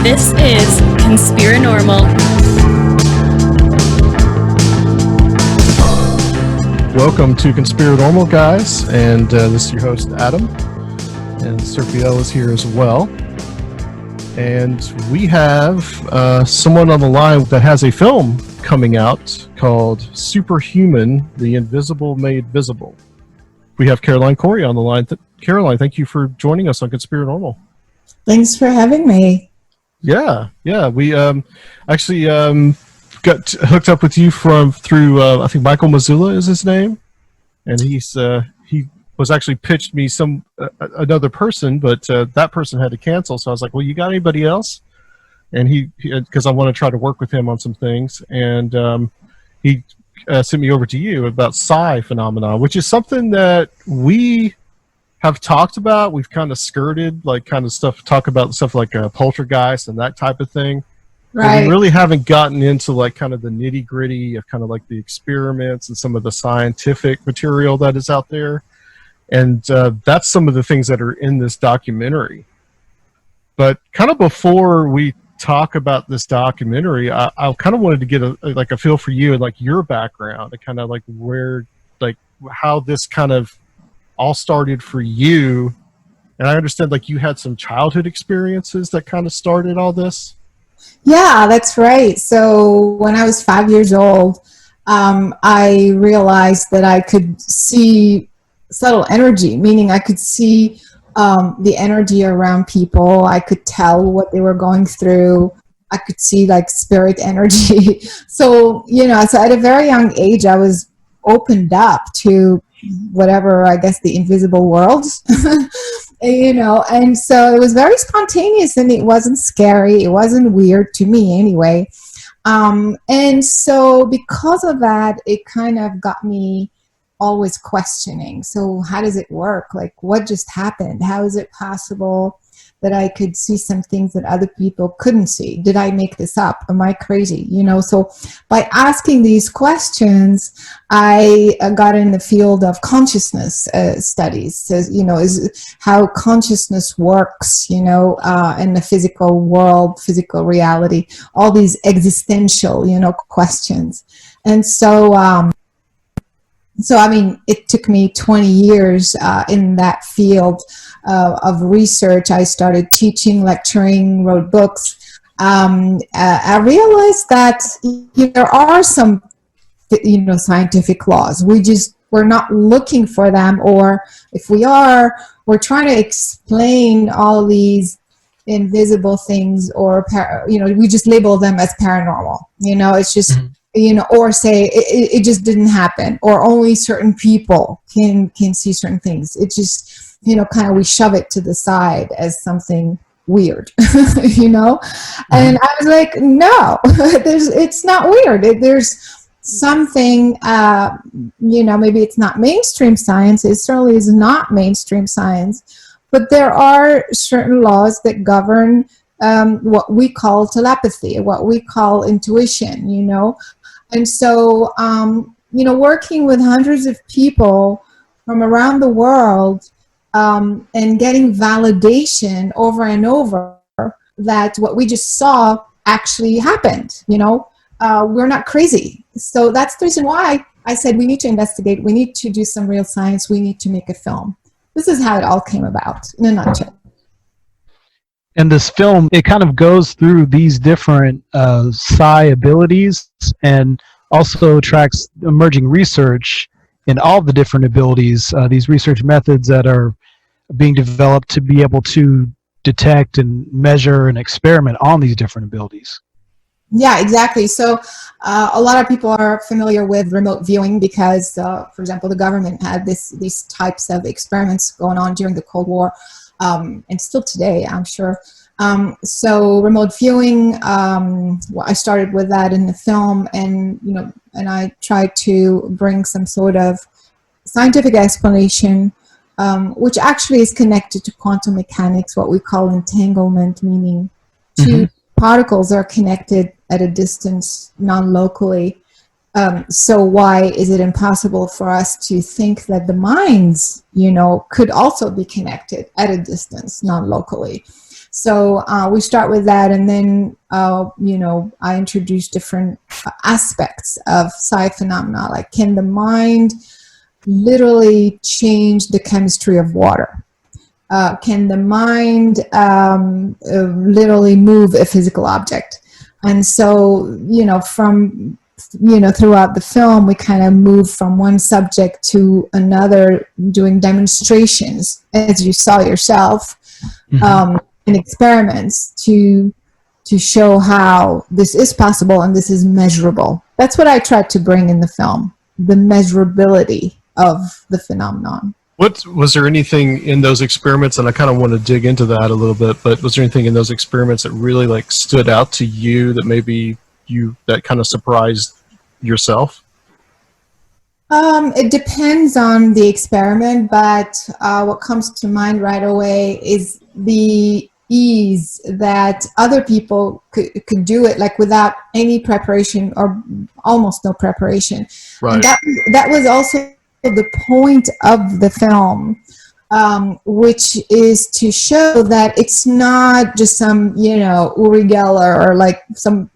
This is Conspirinormal. Welcome to Conspirinormal, guys, and this is your host, Adam, and Serpiel is here as well. And we have someone on the line that has a film coming out called Superhuman, The Invisible Made Visible. We have Caroline Cory on the line. Caroline, thank you for joining us on Conspirinormal. Thanks for having me. Yeah. We actually got hooked up with you through I think Michael Mazzula is his name, and he was actually pitched me another person, but that person had to cancel. So I was like, well, you got anybody else? And he because I want to try to work with him on some things, and he sent me over to you about psi phenomena, which is something that we have talked about. We've kind of skirted talk about stuff like poltergeist and that type of thing. Right. But we really haven't gotten into like kind of the nitty gritty of kind of like the experiments and some of the scientific material that is out there. And that's some of the things that are in this documentary. But kind of before we talk about this documentary, I kind of wanted to get a feel for you and like your background and kind of like how this kind of all started for you. And I understand like you had some childhood experiences that kind of started all this. Yeah, that's right. So when I was 5 years old, I realized that I could see subtle energy, meaning I could see the energy around people. I could tell what they were going through. I could see like spirit energy. So at a very young age, I was opened up to whatever, I guess, the invisible world. And so it was very spontaneous, and it wasn't scary. It wasn't weird to me anyway. And so because of that, it kind of got me always questioning. So how does it work? Like, what just happened? How is it possible that I could see some things that other people couldn't see? Did I make this up? Am I crazy? So by asking these questions, I got in the field of consciousness studies. So, is how consciousness works, in the physical world, physical reality, all these existential, questions. And so, it took me 20 years in that field of research. I started teaching, lecturing, wrote books. I realized that there are some, scientific laws. We're not looking for them, or if we are, we're trying to explain all these invisible things, or we just label them as paranormal. It's just. Mm-hmm. Or say it just didn't happen, or only certain people can see certain things. It just, kind of we shove it to the side as something weird, And I was like, no, it's not weird. There's something, maybe it's not mainstream science. It certainly is not mainstream science, but there are certain laws that govern what we call telepathy, what we call intuition, And so, working with hundreds of people from around the world and getting validation over and over that what we just saw actually happened, we're not crazy. So that's the reason why I said we need to investigate, we need to do some real science, we need to make a film. This is how it all came about, in a nutshell. And this film, it kind of goes through these different psi abilities, and also tracks emerging research in all the different abilities, these research methods that are being developed to be able to detect and measure and experiment on these different abilities. Yeah, exactly. So a lot of people are familiar with remote viewing because, for example, the government had these types of experiments going on during the Cold War. And still today, I'm sure. So remote viewing, I started with that in the film, and I tried to bring some sort of scientific explanation, which actually is connected to quantum mechanics, what we call entanglement, meaning two particles are connected at a distance non-locally. So why is it impossible for us to think that the minds, could also be connected at a distance non-locally? So we start with that, and then I introduce different aspects of psi phenomena, like can the mind literally change the chemistry of water? Can the mind literally move a physical object? And so, from throughout the film, we kind of move from one subject to another, doing demonstrations, as you saw yourself, in experiments to show how this is possible and this is measurable. That's what I tried to bring in the film, the measurability of the phenomenon. Was there anything in those experiments, and I kind of want to dig into that a little bit, but was there anything in those experiments that really like stood out to you that maybe that kind of surprised yourself? It depends on the experiment, but what comes to mind right away is the ease that other people could do it, like without any preparation or almost no preparation. Right. And that was also the point of the film, which is to show that it's not just some, Uri Geller or like some,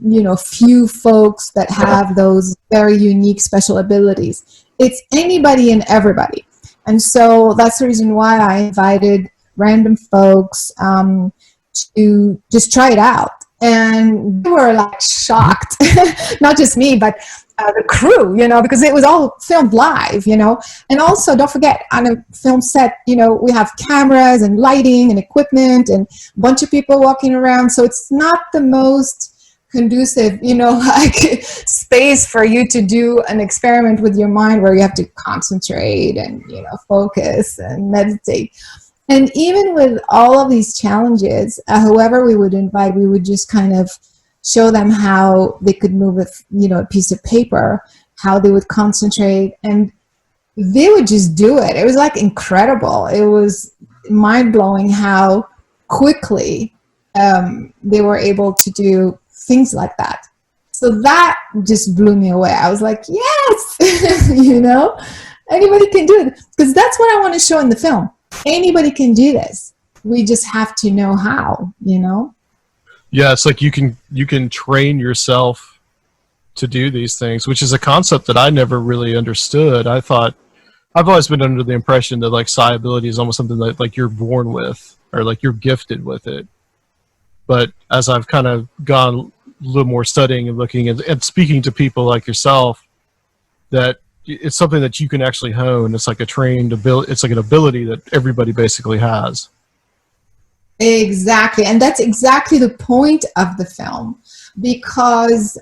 few folks that have those very unique special abilities. It's anybody and everybody. And so that's the reason why I invited random folks to just try it out. And they were like shocked, not just me, but the crew, because it was all filmed live, and also don't forget on a film set, we have cameras and lighting and equipment and a bunch of people walking around. So it's not the most conducive, like space for you to do an experiment with your mind where you have to concentrate and, focus and meditate. And even with all of these challenges, whoever we would invite, we would just kind of show them how they could move a piece of paper, how they would concentrate, and they would just do it. It was like incredible. It was mind-blowing how quickly they were able to do things like that. So that just blew me away. I was like, yes, anybody can do it. Because that's what I want to show in the film. Anybody can do this. We just have to know how, Yeah, it's like you can train yourself to do these things, which is a concept that I never really understood. I've always been under the impression that like psi ability is almost something that like you're born with or like you're gifted with it. But as I've kind of gone a little more studying and looking and speaking to people like yourself, that it's something that you can actually hone. It's like a trained ability. It's like an ability that everybody basically has. Exactly. And that's exactly the point of the film, because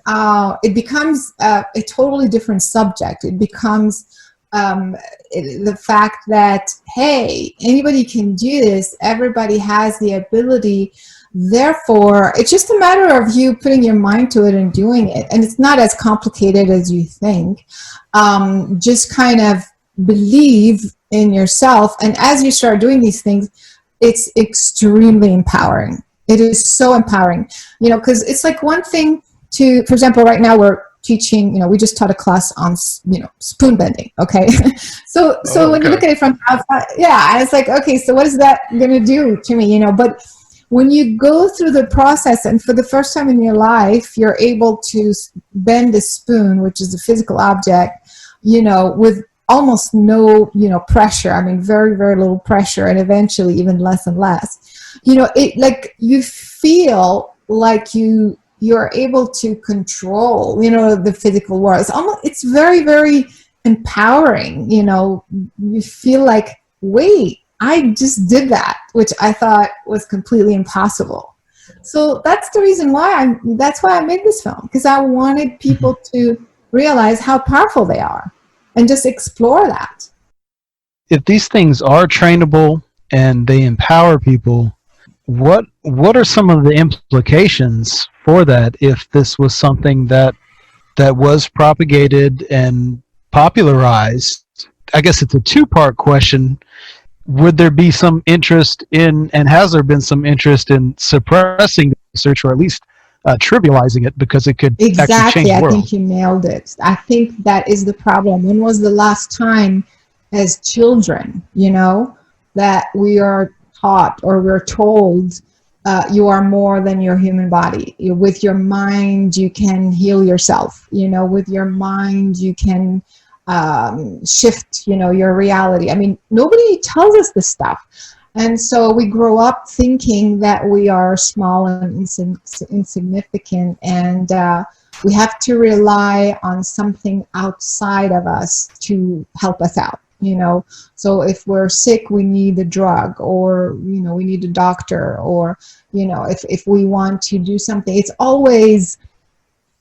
it becomes a totally different subject. It becomes the fact that, hey, anybody can do this. Everybody has the ability. Therefore, it's just a matter of you putting your mind to it and doing it. And it's not as complicated as you think. Just kind of believe in yourself. And as you start doing these things, it's extremely empowering. It is so empowering, because it's like one thing to, for example, right now we're teaching, we just taught a class on, spoon bending. Okay. So when you look at it from outside, yeah, it's like, okay, so what is that going to do to me, but when you go through the process and for the first time in your life, you're able to bend a spoon, which is a physical object, with almost no, pressure. I mean, very, very little pressure, and eventually even less and less. It like you feel like you're able to control, the physical world. It's very, very empowering. You feel like, wait, I just did that, which I thought was completely impossible. So that's the reason why that's why I made this film, because I wanted people to realize how powerful they are and just explore that. If these things are trainable and they empower people, what are some of the implications for that if this was something that was propagated and popularized? I guess it's a two-part question. Would there be some interest in, and has there been some interest in suppressing the research, or at least trivializing it, because it could actually change the world? I think you nailed it. I think that is the problem. When was the last time as children, that we are taught or we're told you are more than your human body. With your mind, you can heal yourself. With your mind, you can shift, your reality. I mean, nobody tells us this stuff. And so we grow up thinking that we are small and insignificant, and we have to rely on something outside of us to help us out. So if we're sick, we need a drug, or we need a doctor, or if we want to do something, it's always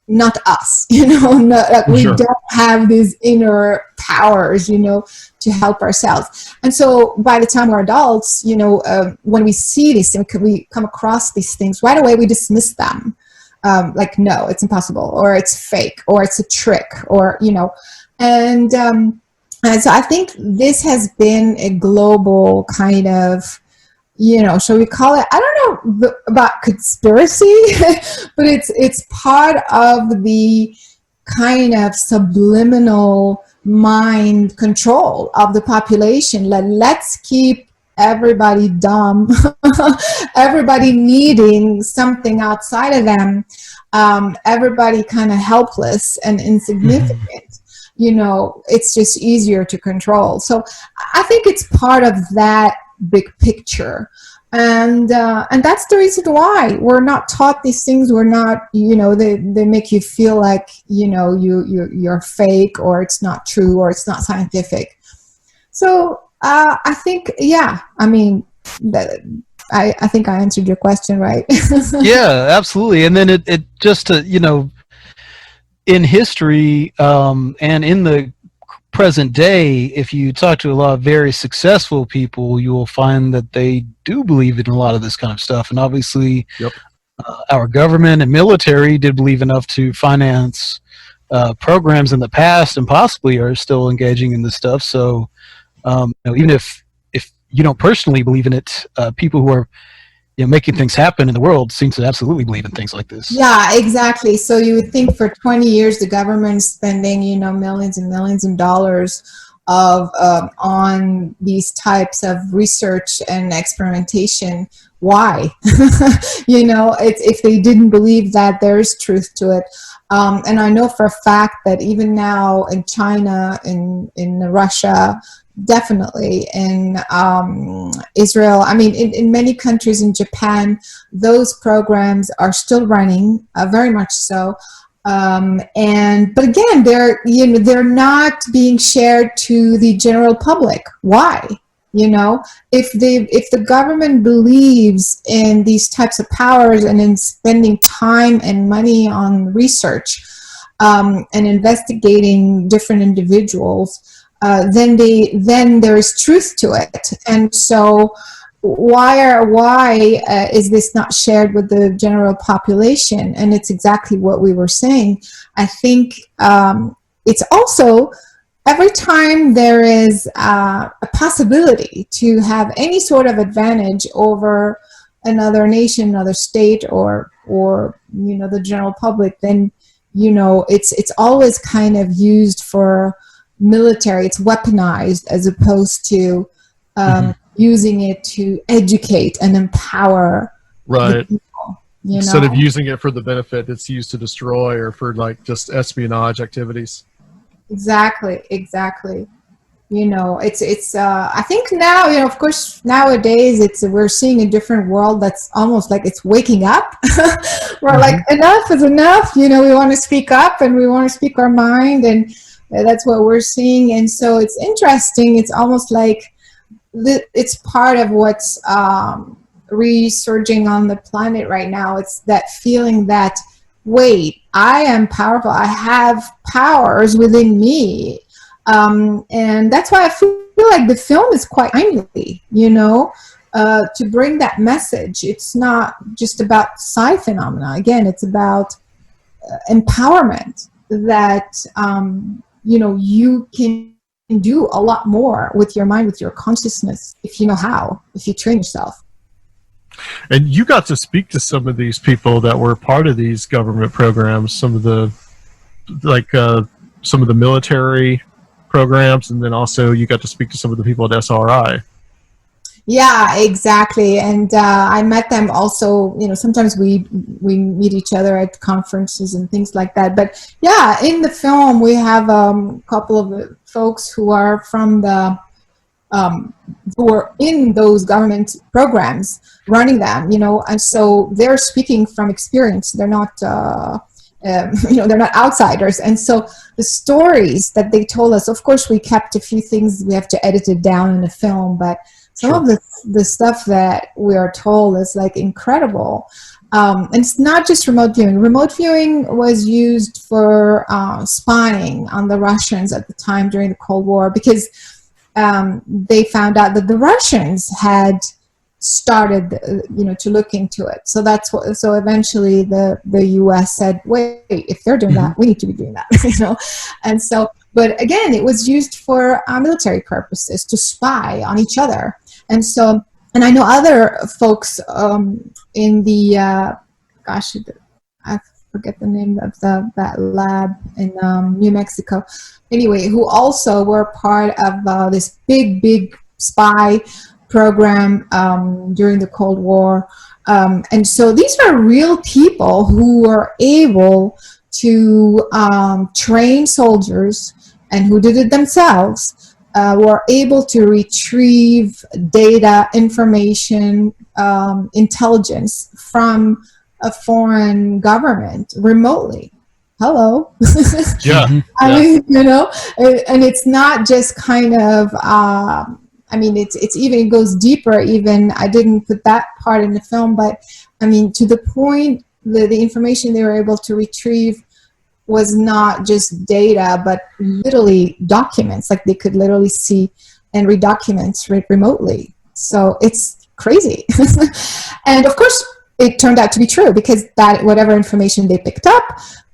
not us. We Sure. don't have these inner powers to help ourselves. And so by the time we're adults, when we see these things, we come across these things right away, we dismiss them, like, no, it's impossible, or it's fake, or it's a trick, or and so I think this has been a global kind of, shall we call it, I don't know about conspiracy, but it's part of the kind of subliminal mind control of the population. Let's keep everybody dumb, everybody needing something outside of them, everybody kind of helpless and insignificant. It's just easier to control. So I think it's part of that big picture. And that's the reason why we're not taught these things. We're not, they make you feel like, you're fake, or it's not true, or it's not scientific. So I think, I mean, I think I answered your question, right? Yeah, absolutely. And then it just to, in history and in the present day, if you talk to a lot of very successful people, you will find that they do believe in a lot of this kind of stuff. And obviously, Yep. Our government and military did believe enough to finance programs in the past, and possibly are still engaging in this stuff. So even if you don't personally believe in it, people who are making things happen in the world seem to absolutely believe in things like this. Yeah, exactly. So you would think for 20 years the government's spending, millions and millions of dollars of on these types of research and experimentation. Why? It's, if they didn't believe that there is truth to it. And I know for a fact that even now in China, in Russia, definitely in Israel, I mean, in many countries, in Japan, those programs are still running, very much so. But again, they're not being shared to the general public. Why? If the government believes in these types of powers and in spending time and money on research and investigating different individuals, then there is truth to it. And so why is this not shared with the general population? And it's exactly what we were saying. I think it's also, every time there is a possibility to have any sort of advantage over another nation, another state, or the general public, then it's always kind of used for military. It's weaponized as opposed to using it to educate and empower the people. Instead of using it for the benefit, it's used to destroy, or for like just espionage activities. Exactly. It's I think now, of course, nowadays we're seeing a different world that's almost like it's waking up. We're like, enough is enough. We want to speak up, and we want to speak our mind, and that's what we're seeing. And so it's interesting. It's almost like it's part of what's resurging on the planet right now. It's that feeling that, wait, I am powerful. I have powers within me. And that's why I feel like the film is quite timely, to bring that message. It's not just about psi phenomena. Again, it's about empowerment, that, you can do a lot more with your mind, with your consciousness, if you know how, if you train yourself. And you got to speak to some of these people that were part of these government programs, some of the military programs, and then also you got to speak to some of the people at SRI. Yeah, exactly. And I met them also, sometimes we meet each other at conferences and things like that. But yeah, in the film, we have a couple of folks who are from the, who are in those government programs running them, and so they're speaking from experience. They're not, they're not outsiders. And so the stories that they told us, of course, we kept a few things, we have to edit it down in the film, but some of the stuff that we are told is like incredible. And it's not just remote viewing. Remote viewing was used for spying on the Russians at the time during the Cold War, because they found out that the Russians had started, to look into it. So that's what. So eventually, the U.S. said, "Wait, if they're doing that, we need to be doing that." And so, but again, it was used for military purposes, to spy on each other. And so, and I know other folks in the, I forget the name of that lab in New Mexico. Anyway, who also were part of this big spy program during the Cold War. And so these are real people who were able to train soldiers, and who did it themselves, were able to retrieve data, information, intelligence from a foreign government remotely. Hello. Yeah. I mean, and it's not just kind of, it's even, it goes deeper even. I didn't put that part in the film, but I mean, to the point, the information they were able to retrieve was not just data, but literally documents. Like, they could literally see and read documents remotely. So it's crazy. And of course, it turned out to be true, because that whatever information they picked up,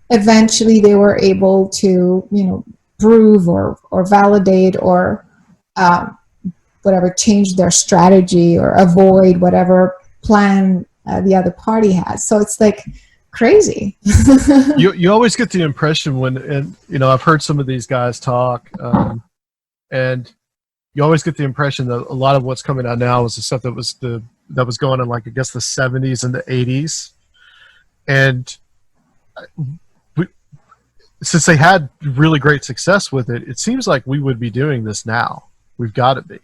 eventually they were able to, prove or validate or whatever, change their strategy or avoid whatever plan the other party has. So it's like crazy. You always get the impression when, I've heard some of these guys talk, and you always get the impression that a lot of what's coming out now is the stuff that was going on, like, I guess, the 70s and the 80s. And since they had really great success with it, it seems like we would be doing this now. We've got to be.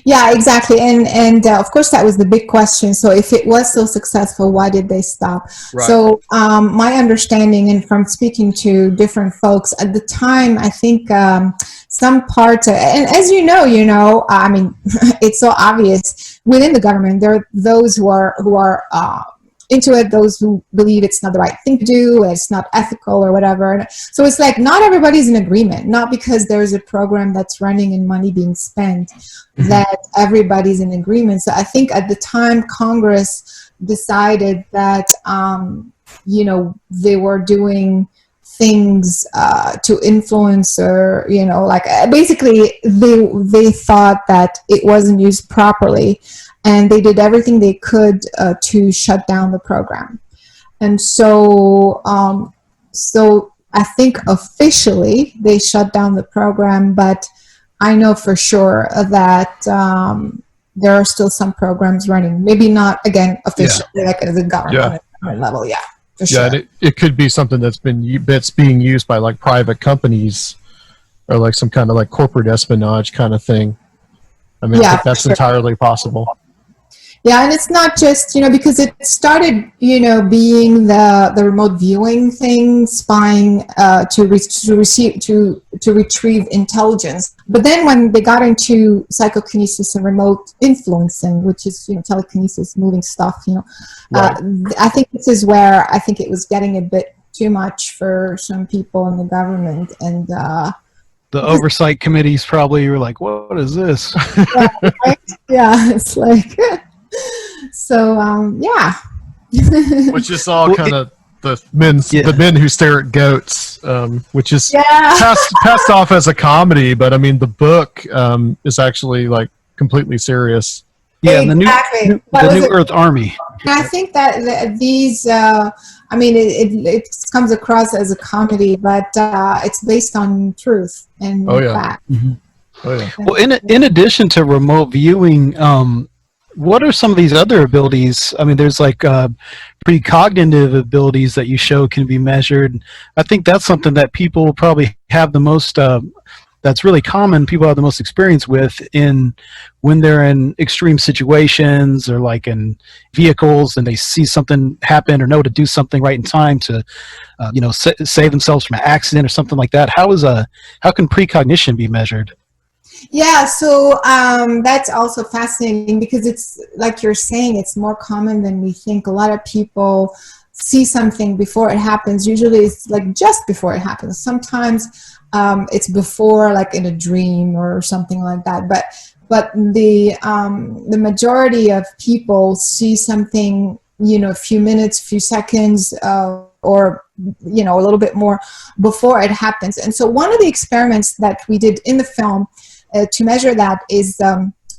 Yeah, exactly. And of course, that was the big question. So if it was so successful, why did they stop? Right. So my understanding, and from speaking to different folks at the time, I think some parts, and as you know, I mean, it's so obvious within the government, there are those who are into it, those who believe it's not the right thing to do, it's not ethical or whatever. So it's like, not everybody's in agreement, not because there's a program that's running and money being spent, that everybody's in agreement. So I think at the time, Congress decided that, they were doing things to influence, or, basically they thought that it wasn't used properly. And they did everything they could to shut down the program. And so, so I think officially they shut down the program, but I know for sure that there are still some programs running. Maybe not, again, officially, like at the government level. Yeah, for sure. And it could be something that's being used by, like, private companies, or like some kind of like corporate espionage kind of thing. I mean, I think that's entirely possible. Yeah, and it's not just, because it started, being the remote viewing thing, spying to retrieve intelligence. But then when they got into psychokinesis and remote influencing, which is, telekinesis, moving stuff, right. I think this is where I think it was getting a bit too much for some people in the government, and the oversight committees probably were like, "What is this?" Yeah, right? Yeah, it's like. So which is all kind of the men who stare at goats, which is passed off as a comedy, but I mean the book is actually like completely serious. Yeah, exactly. the New Earth Army. I think that these, it comes across as a comedy, but it's based on truth and fact. Mm-hmm. Oh yeah. Well, in addition to remote viewing, what are some of these other abilities? I mean, there's like precognitive abilities that you show can be measured. I think that's something that people probably have the most. That's really common. People have the most experience with in when they're in extreme situations or like in vehicles and they see something happen or know to do something right in time to, save themselves from an accident or something like that. How can precognition be measured? Yeah, so that's also fascinating because it's like you're saying, it's more common than we think. A lot of people see something before it happens. Usually it's like just before it happens. Sometimes it's before, like in a dream or something like that. But the majority of people see something, a few minutes, few seconds, or a little bit more before it happens. And so one of the experiments that we did in the film to measure that is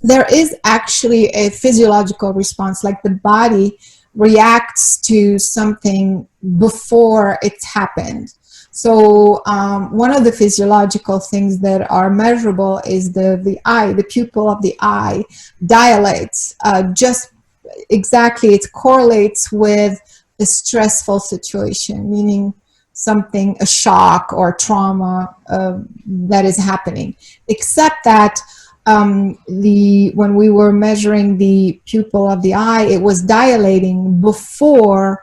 there is actually a physiological response, like the body reacts to something before it's happened. So one of the physiological things that are measurable is the eye, the pupil of the eye dilates just exactly, it correlates with a stressful situation, meaning something, a shock or trauma that is happening. Except that when we were measuring the pupil of the eye, it was dilating before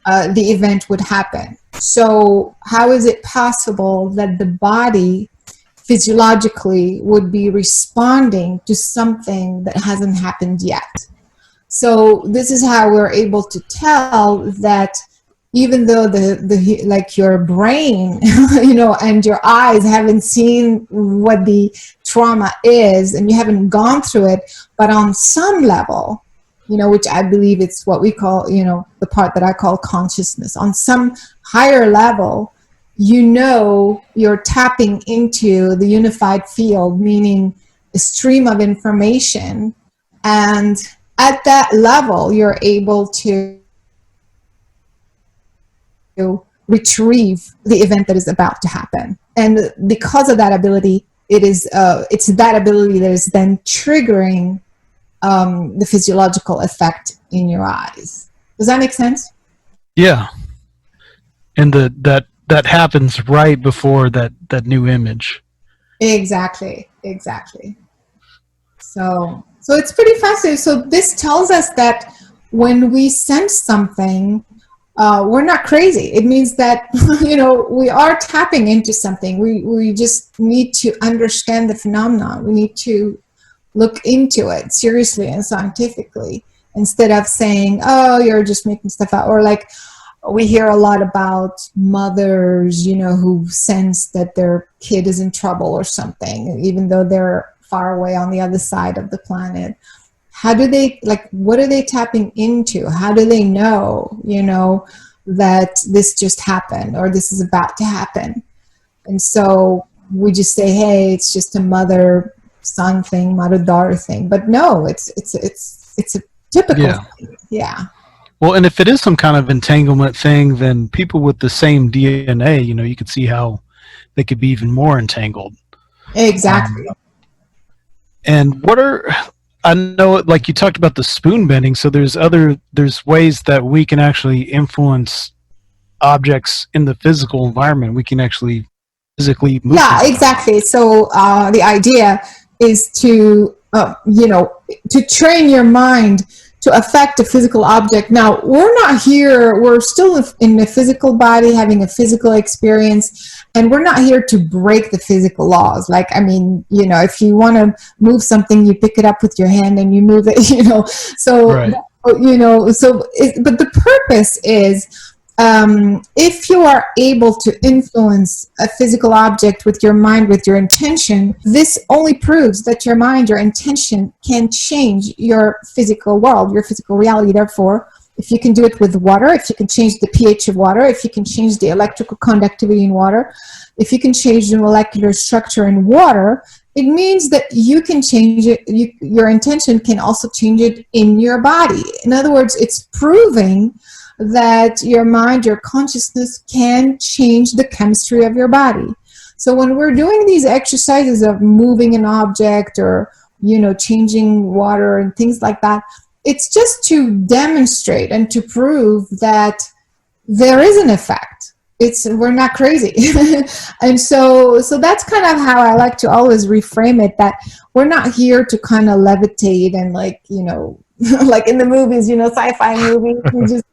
the event would happen. So how is it possible that the body physiologically would be responding to something that hasn't happened yet? So this is how we're able to tell that even though like your brain, and your eyes haven't seen what the trauma is and you haven't gone through it, but on some level, which I believe it's what we call, the part that I call consciousness, on some higher level, you're tapping into the unified field, meaning a stream of information. And at that level, you're able to retrieve the event that is about to happen. And because of that ability, it's that ability that is then triggering the physiological effect in your eyes. Does that make sense? Yeah. And that happens right before that new image. Exactly. So it's pretty fascinating. So this tells us that when we sense something, we're not crazy. It means that, we are tapping into something. We just need to understand the phenomenon. We need to look into it seriously and scientifically instead of saying, oh, you're just making stuff out. Or like we hear a lot about mothers, who sense that their kid is in trouble or something, even though they're far away on the other side of the planet. How do they, what are they tapping into? How do they know, that this just happened or this is about to happen? And so we just say, hey, it's just a mother-son thing, mother-daughter thing. But no, it's a typical thing. Yeah. Well, and if it is some kind of entanglement thing, then people with the same DNA, you could see how they could be even more entangled. Exactly. And I know, like you talked about the spoon bending, so there's ways that we can actually influence objects in the physical environment. We can actually physically move. Yeah, exactly. So the idea is to train your mind to affect a physical object. Now, we're still in a physical body, having a physical experience, and we're not here to break the physical laws. If you want to move something, you pick it up with your hand and you move it, so, right. But the purpose is, if you are able to influence a physical object with your mind, with your intention, this only proves that your mind, your intention can change your physical world, your physical reality. Therefore, if you can do it with water, if you can change the pH of water, if you can change the electrical conductivity in water, if you can change the molecular structure in water, it means that you can change it. Your intention can also change it in your body. In other words, it's proving that your mind, your consciousness can change the chemistry of your body. So when we're doing these exercises of moving an object or, changing water and things like that, it's just to demonstrate and to prove that there is an effect. We're not crazy. And so that's kind of how I like to always reframe it, that we're not here to kind of levitate and like like in the movies, sci-fi movies, we just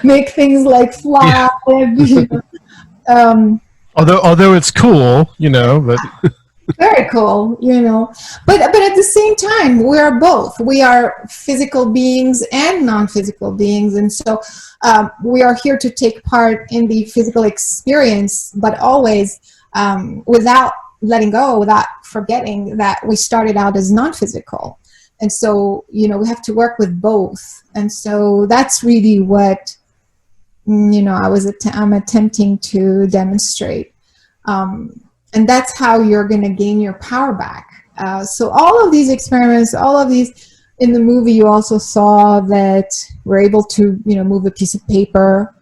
make things like fly. Yeah. Although it's cool, but Very cool, But at the same time, we are both. We are physical beings and non-physical beings. And so we are here to take part in the physical experience, but always without letting go, without forgetting that we started out as non-physical. And so, we have to work with both. And so that's really what, I'm attempting to demonstrate. And that's how you're going to gain your power back. So all of these experiments, all of these, in the movie you also saw that we're able to, move a piece of paper.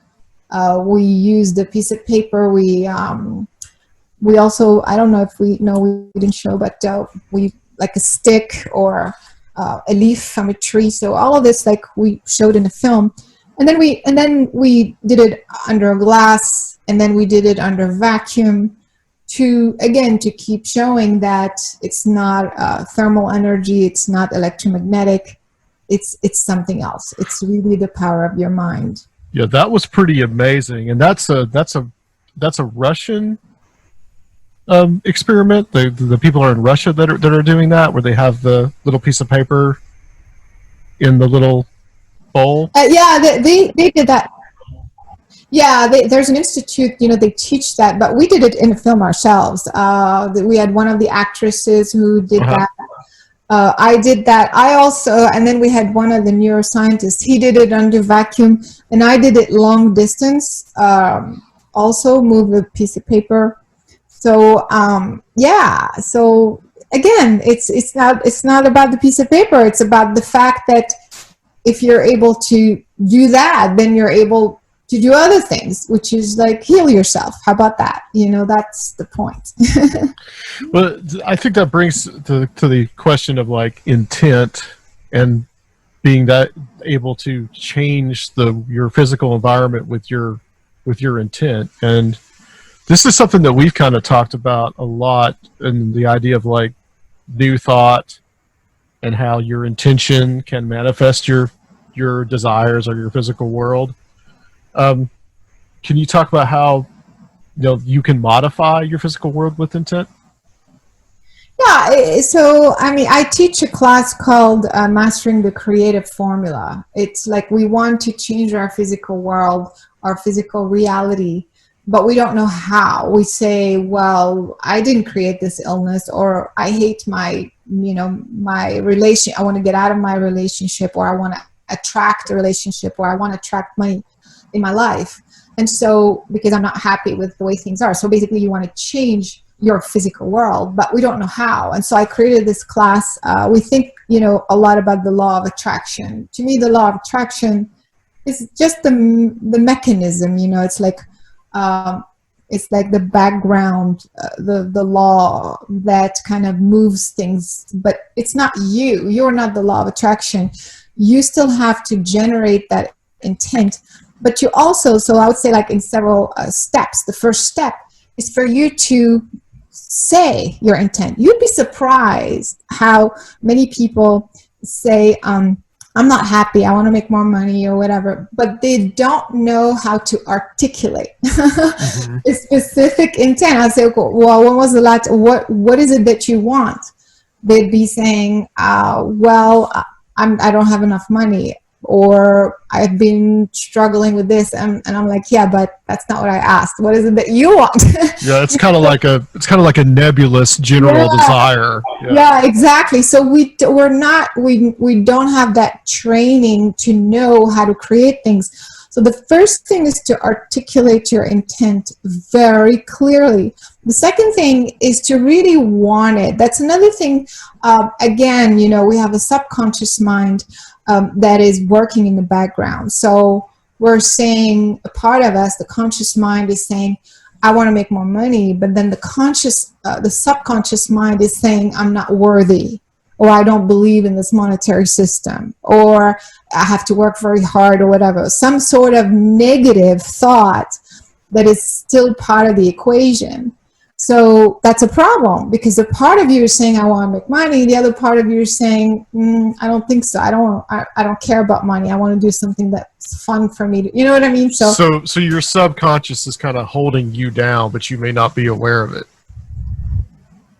We used a piece of paper. We also, I don't know if we didn't show, but we like a stick or a leaf from a tree. So all of this, like we showed in the film. And then we did it under a glass, and then we did it under vacuum, to keep showing that it's not thermal energy, it's not electromagnetic, it's something else. It's really the power of your mind. Yeah, that was pretty amazing, and that's a Russian experiment. The people are in Russia that are doing that, where they have the little piece of paper in the little bowl. Yeah, they did that. Yeah, there's an institute, they teach that, but we did it in a film ourselves. We had one of the actresses who did that. I did that. I also, and then we had one of the neuroscientists. He did it under vacuum, and I did it long distance. Also, move a piece of paper. So yeah. So again, it's not about the piece of paper. It's about the fact that if you're able to do that, then you're able to do other things, which is like heal yourself. How about that? That's the point. Well, I think that brings to the question of like intent and being that able to change your physical environment with your intent. And this is something that we've kind of talked about a lot, in the idea of like new thought and how your intention can manifest your desires or your physical world. Can you talk about how you can modify your physical world with intent? Yeah, so I teach a class called Mastering the Creative Formula. It's like we want to change our physical world, our physical reality, but we don't know how. We say, well, I didn't create this illness, or I hate my relation. I want to get out of my relationship, or I want to attract a relationship, or I want to attract money in my life. And so, because I'm not happy with the way things are. So basically you want to change your physical world, but we don't know how. And so I created this class. We think, a lot about the law of attraction. To me, the law of attraction is just the mechanism, it's like the background, the law that kind of moves things, but it's not you. You're not the law of attraction. You still have to generate that intent. But you also, so I would say like in several steps. The first step is for you to say your intent. You'd be surprised how many people say, I'm not happy, I want to make more money or whatever, but they don't know how to articulate a specific intent. I say, well, when was the last, what is it that you want? They'd be saying, well, I don't have enough money, or I've been struggling with this, and I'm like, yeah, but that's not what I asked. What is it that you want? Yeah, it's kind of like a nebulous general desire. Yeah, exactly. So we don't have that training to know how to create things. So the first thing is to articulate your intent very clearly. The second thing is to really want it. That's another thing. Again, we have a subconscious mind that is working in the background. So we're saying, a part of us, the conscious mind, is saying, I want to make more money, but then the subconscious mind is saying, I'm not worthy, or I don't believe in this monetary system, or I have to work very hard, or whatever. Some sort of negative thought that is still part of the equation. So that's a problem, because the part of you is saying, I want to make money. The other part of you is saying, I don't think so. I don't care about money. I want to do something that's fun for me. You know what I mean? So your subconscious is kind of holding you down, but you may not be aware of it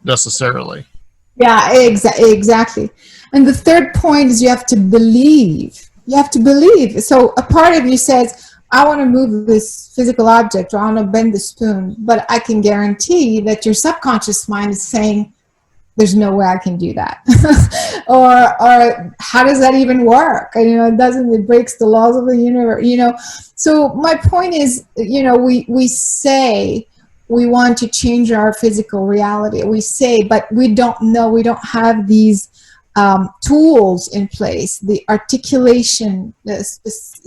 necessarily. Yeah, exactly. And the third point is you have to believe. You have to believe. So a part of you says, I want to move this physical object, or I want to bend the spoon, but I can guarantee that your subconscious mind is saying, there's no way I can do that. or how does that even work? And, it breaks the laws of the universe, So my point is, we say we want to change our physical reality. We say, but we don't know, we don't have these tools in place, the articulation, the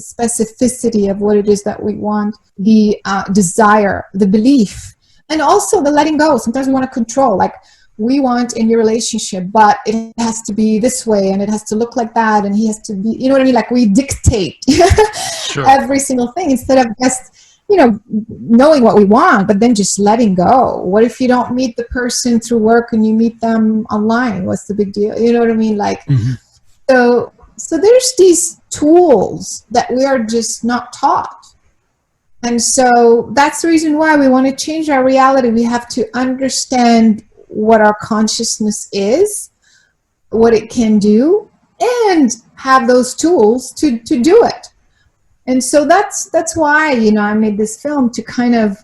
specificity of what it is that we want, the desire, the belief, and also the letting go. Sometimes we want to control, like we want in your relationship, but it has to be this way, and it has to look like that, and he has to be, you know what I mean? Like we dictate Sure. every single thing instead of just, knowing what we want, but then just letting go. What if you don't meet the person through work and you meet them online? What's the big deal? You know what I mean? Like, so there's these tools that we are just not taught. And so that's the reason why we want to change our reality. We have to understand what our consciousness is, what it can do, and have those tools to do it. And so that's why, I made this film, to kind of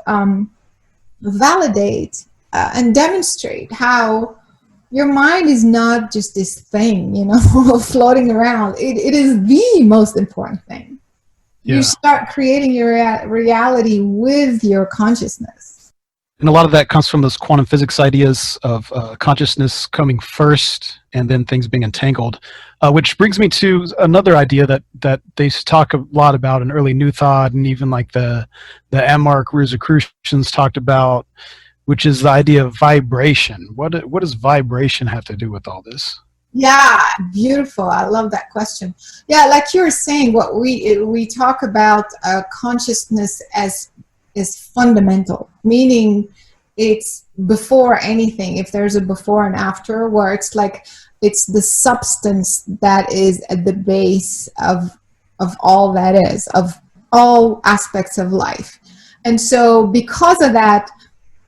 validate and demonstrate how your mind is not just this thing, floating around. It is the most important thing. Yeah. You start creating your reality with your consciousness. And a lot of that comes from those quantum physics ideas of consciousness coming first and then things being entangled, which brings me to another idea that they talk a lot about in early New Thought, and even like the Mark Rosicrucians talked about, which is the idea of vibration. What does vibration have to do with all this? Yeah, beautiful. I love that question. Yeah, like you were saying, what we talk about consciousness as is fundamental, meaning it's before anything. If there's a before and after, where it's like it's the substance that is at the base of all that is, of all aspects of life. And so because of that,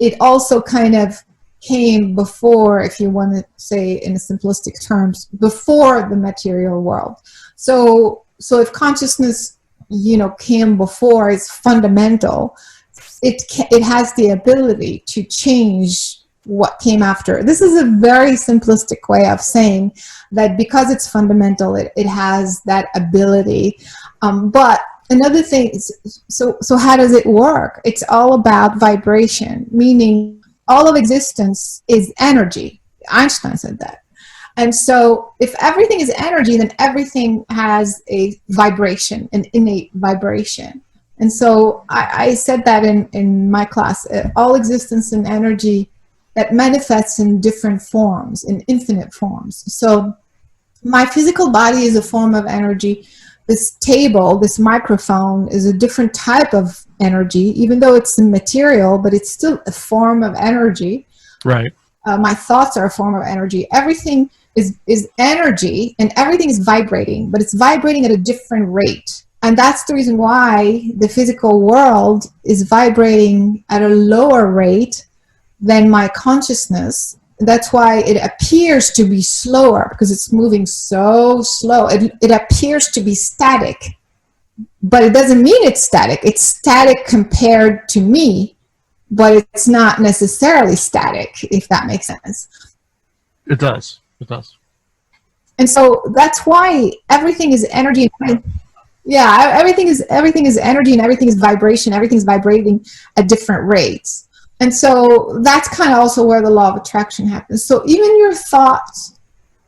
it also kind of came before, if you want to say in simplistic terms, before the material world. So if consciousness, came before, it's fundamental. It has the ability to change what came after. This is a very simplistic way of saying that because it's fundamental, it has that ability. But another thing is, so how does it work? It's all about vibration, meaning all of existence is energy. Einstein said that. And so if everything is energy, then everything has a vibration, an innate vibration. And so I said that in my class, all existence and energy that manifests in different forms, in infinite forms. So my physical body is a form of energy. This table, this microphone is a different type of energy, even though it's a material, but it's still a form of energy. Right. My thoughts are a form of energy. Everything is energy, and everything is vibrating, but it's vibrating at a different rate. And that's the reason why the physical world is vibrating at a lower rate than my consciousness. That's why it appears to be slower, because it's moving so slow. It appears to be static, but it doesn't mean it's static. It's static compared to me, but it's not necessarily static, if that makes sense. It does. It does. And so that's why everything is energy. Yeah, everything is energy, and everything is vibration. Everything's vibrating at different rates. And so that's kind of also where the law of attraction happens. So even your thoughts,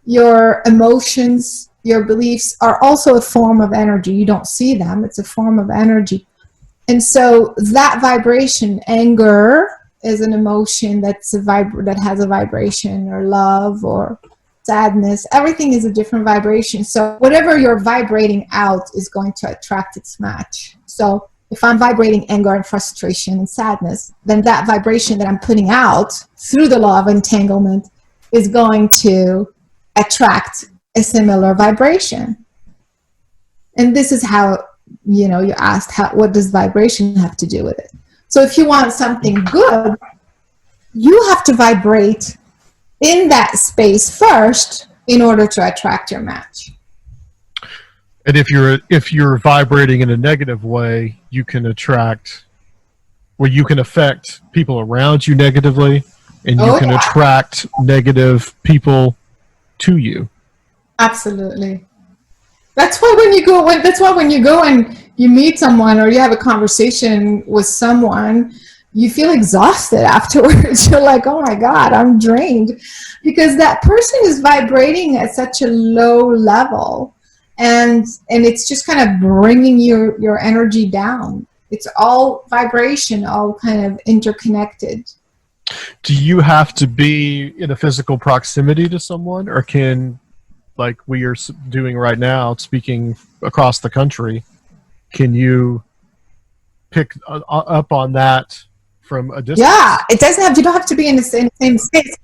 your emotions, your beliefs are also a form of energy. You don't see them. It's a form of energy. And so that vibration, anger is an emotion that has a vibration, or love, or sadness. Everything is a different vibration. So whatever you're vibrating out is going to attract its match. So if I'm vibrating anger and frustration and sadness, then that vibration that I'm putting out through the law of entanglement is going to attract a similar vibration. And this is how, you asked, what does vibration have to do with it? So if you want something good, you have to vibrate in that space first in order to attract your match. And if you're vibrating in a negative way, you can affect people around you negatively, and you can attract negative people to you. Absolutely. That's why when you go and you meet someone, or you have a conversation with someone, you feel exhausted afterwards. You're like, oh my God, I'm drained, because that person is vibrating at such a low level, and it's just kind of bringing your energy down. It's all vibration, all kind of interconnected. Do you have to be in a physical proximity to someone, or can, like we are doing right now, speaking across the country, can you pick up on that from a distance? Yeah, you don't have to be in the same space.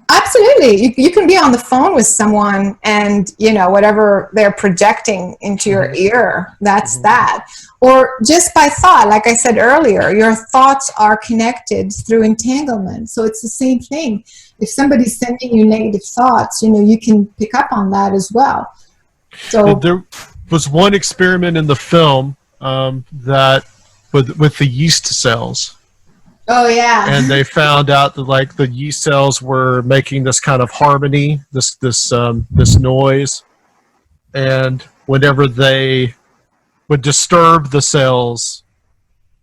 Absolutely. You can be on the phone with someone, and whatever they're projecting into your ear, that's that. Or just by thought, like I said earlier, your thoughts are connected through entanglement. So it's the same thing. If somebody's sending you negative thoughts, you can pick up on that as well. So there was one experiment in the film that with the yeast cells. Oh yeah. And they found out that the yeast cells were making this kind of harmony, this noise, and whenever they would disturb the cells,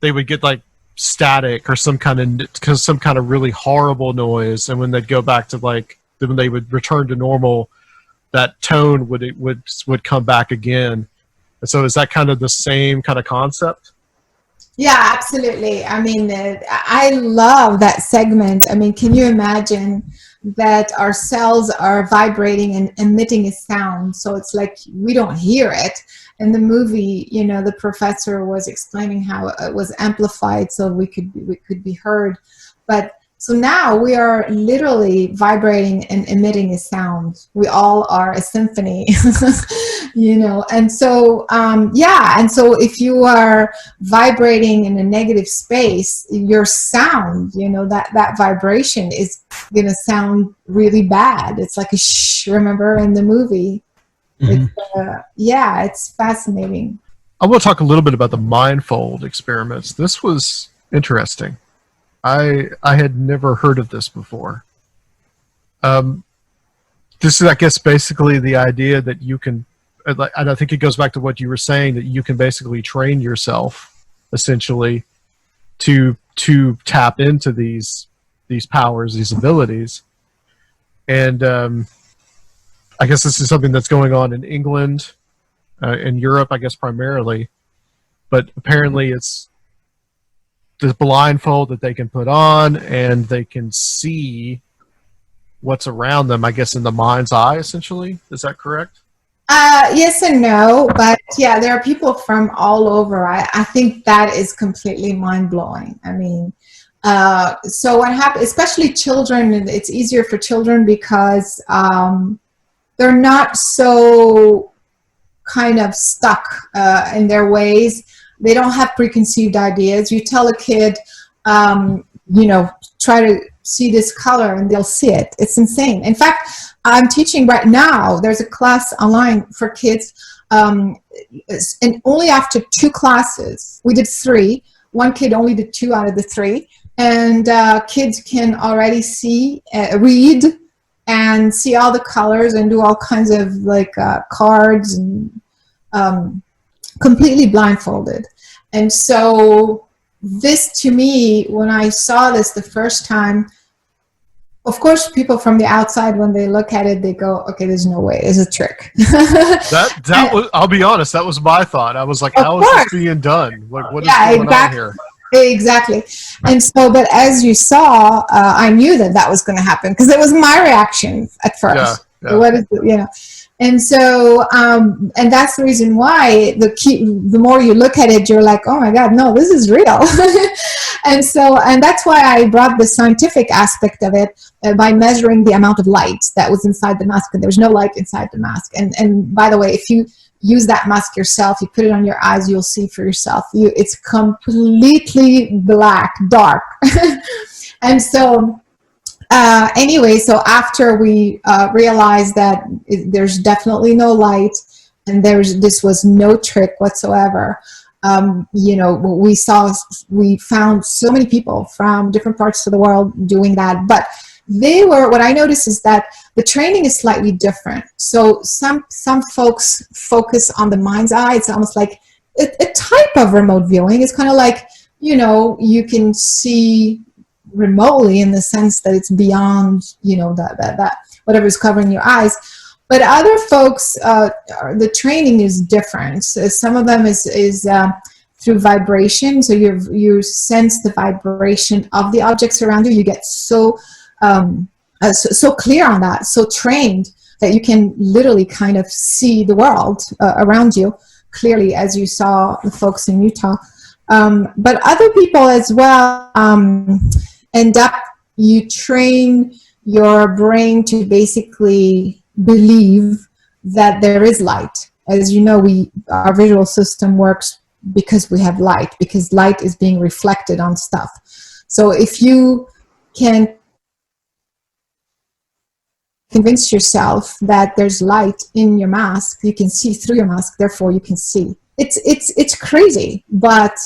they would get static or some kind of really horrible noise. And when they'd go back to when they would return to normal, that tone would come back again. And so is that kind of the same kind of concept? Yeah, absolutely. I mean, I love that segment. I mean, can you imagine that our cells are vibrating and emitting a sound? So it's like we don't hear it. In the movie, the professor was explaining how it was amplified so we could be heard. But so now we are literally vibrating and emitting a sound. We all are a symphony, and so, and so if you are vibrating in a negative space, your sound, that vibration is going to sound really bad. It's like a shh, remember in the movie? Mm-hmm. It's fascinating. I want to talk a little bit about the Blindfold experiments. This was interesting. I had never heard of this before. This is, I guess, basically the idea that you can, and I think it goes back to what you were saying, that you can basically train yourself, essentially, to tap into these powers, these abilities. And I guess this is something that's going on in England, in Europe, I guess, primarily. But apparently it's the blindfold that they can put on, and they can see what's around them, I guess, in the mind's eye, essentially. Is that correct? Yes and no, but yeah, there are people from all over. I think that is completely mind-blowing. I mean, so what happens, especially children, it's easier for children because they're not so kind of stuck in their ways. They don't have preconceived ideas. You tell a kid, try to see this color, and they'll see it. It's insane. In fact, I'm teaching right now. There's a class online for kids, and only after 2 classes, we did 3. One kid only did 2 out of the 3, and kids can already see, read, and see all the colors, and do all kinds of cards, and completely blindfolded. And so this, to me, when I saw this the first time, Of course, people from the outside, when they look at it, they go, okay, there's no way, it's a trick. That was, I'll be honest, that was my thought. I was like, how is this being done? Like, what is going on here? Exactly. And so, but as you saw, I knew that was going to happen because it was my reaction at first. Yeah. What is, and so, and that's the reason why the more you look at it, you're like, oh my God, no, this is real. And so, and that's why I brought the scientific aspect of it by measuring the amount of light that was inside the mask, and there's no light inside the mask. And by the way, if you use that mask yourself, you put it on your eyes, you'll see for yourself. It's completely black, dark. And so, anyway, so after we realized that there's definitely no light and this was no trick whatsoever, we found so many people from different parts of the world doing that. But what I noticed is that the training is slightly different. So some folks focus on the mind's eye. It's almost like a type of remote viewing. It's kind of like, you can see remotely in the sense that it's beyond, that whatever's covering your eyes. But other folks, the training is different. So some of them is through vibration. So you sense the vibration of the objects around you. You get so clear on that, so trained that you can literally kind of see the world around you clearly, as you saw the folks in Utah. But other people as well you train your brain to basically believe that there is light. As you know, our visual system works because we have light, because light is being reflected on stuff. So if you can convince yourself that there's light in your mask, you can see through your mask, therefore you can see. It's crazy, but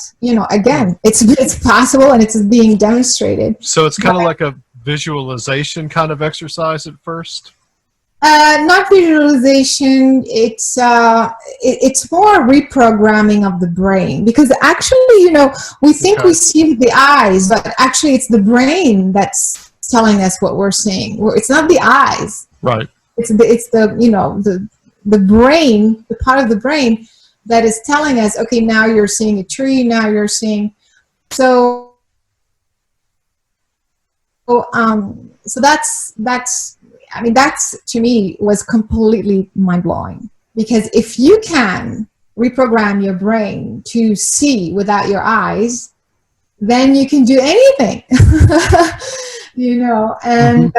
again, it's possible and it's being demonstrated. So it's kind of like a visualization kind of exercise at first. Not visualization. It's more reprogramming of the brain, because actually, we think we see with the eyes, but actually it's the brain that's telling us what we're seeing. It's not the eyes. Right. It's the brain, the part of the brain that is telling us, okay, now you're seeing a tree, now you're seeing, so that's to me was completely mind-blowing, because if you can reprogram your brain to see without your eyes, then you can do anything. And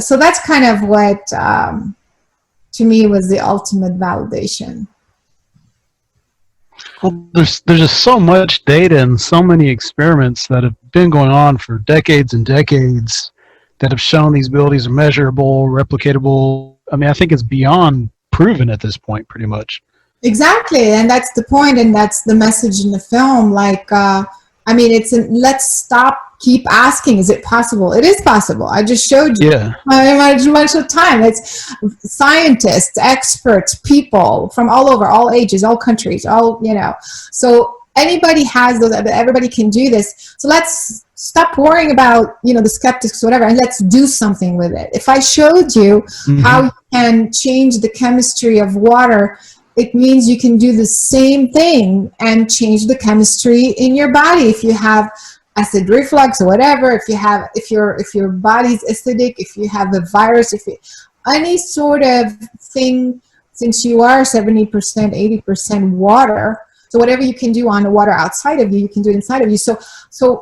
so that's kind of what to me was the ultimate validation. Well, there's just so much data and so many experiments that have been going on for decades and decades that have shown these abilities are measurable, replicatable. I mean, I think it's beyond proven at this point, pretty much. Exactly, and that's the point, and that's the message in the film. Like, let's stop, keep asking, is it possible? It is possible. I just showed you. Yeah. A bunch of time. It's scientists, experts, people from all over, all ages, all countries, So anybody has those, everybody can do this. So let's stop worrying about, the skeptics, whatever, and let's do something with it. If I showed you how you can change the chemistry of water, it means you can do the same thing and change the chemistry in your body. If you have acid reflux or whatever, if your body's acidic, if you have a virus, any sort of thing, since you are 70%, 80% water, so whatever you can do on the water outside of you, you can do it inside of you. So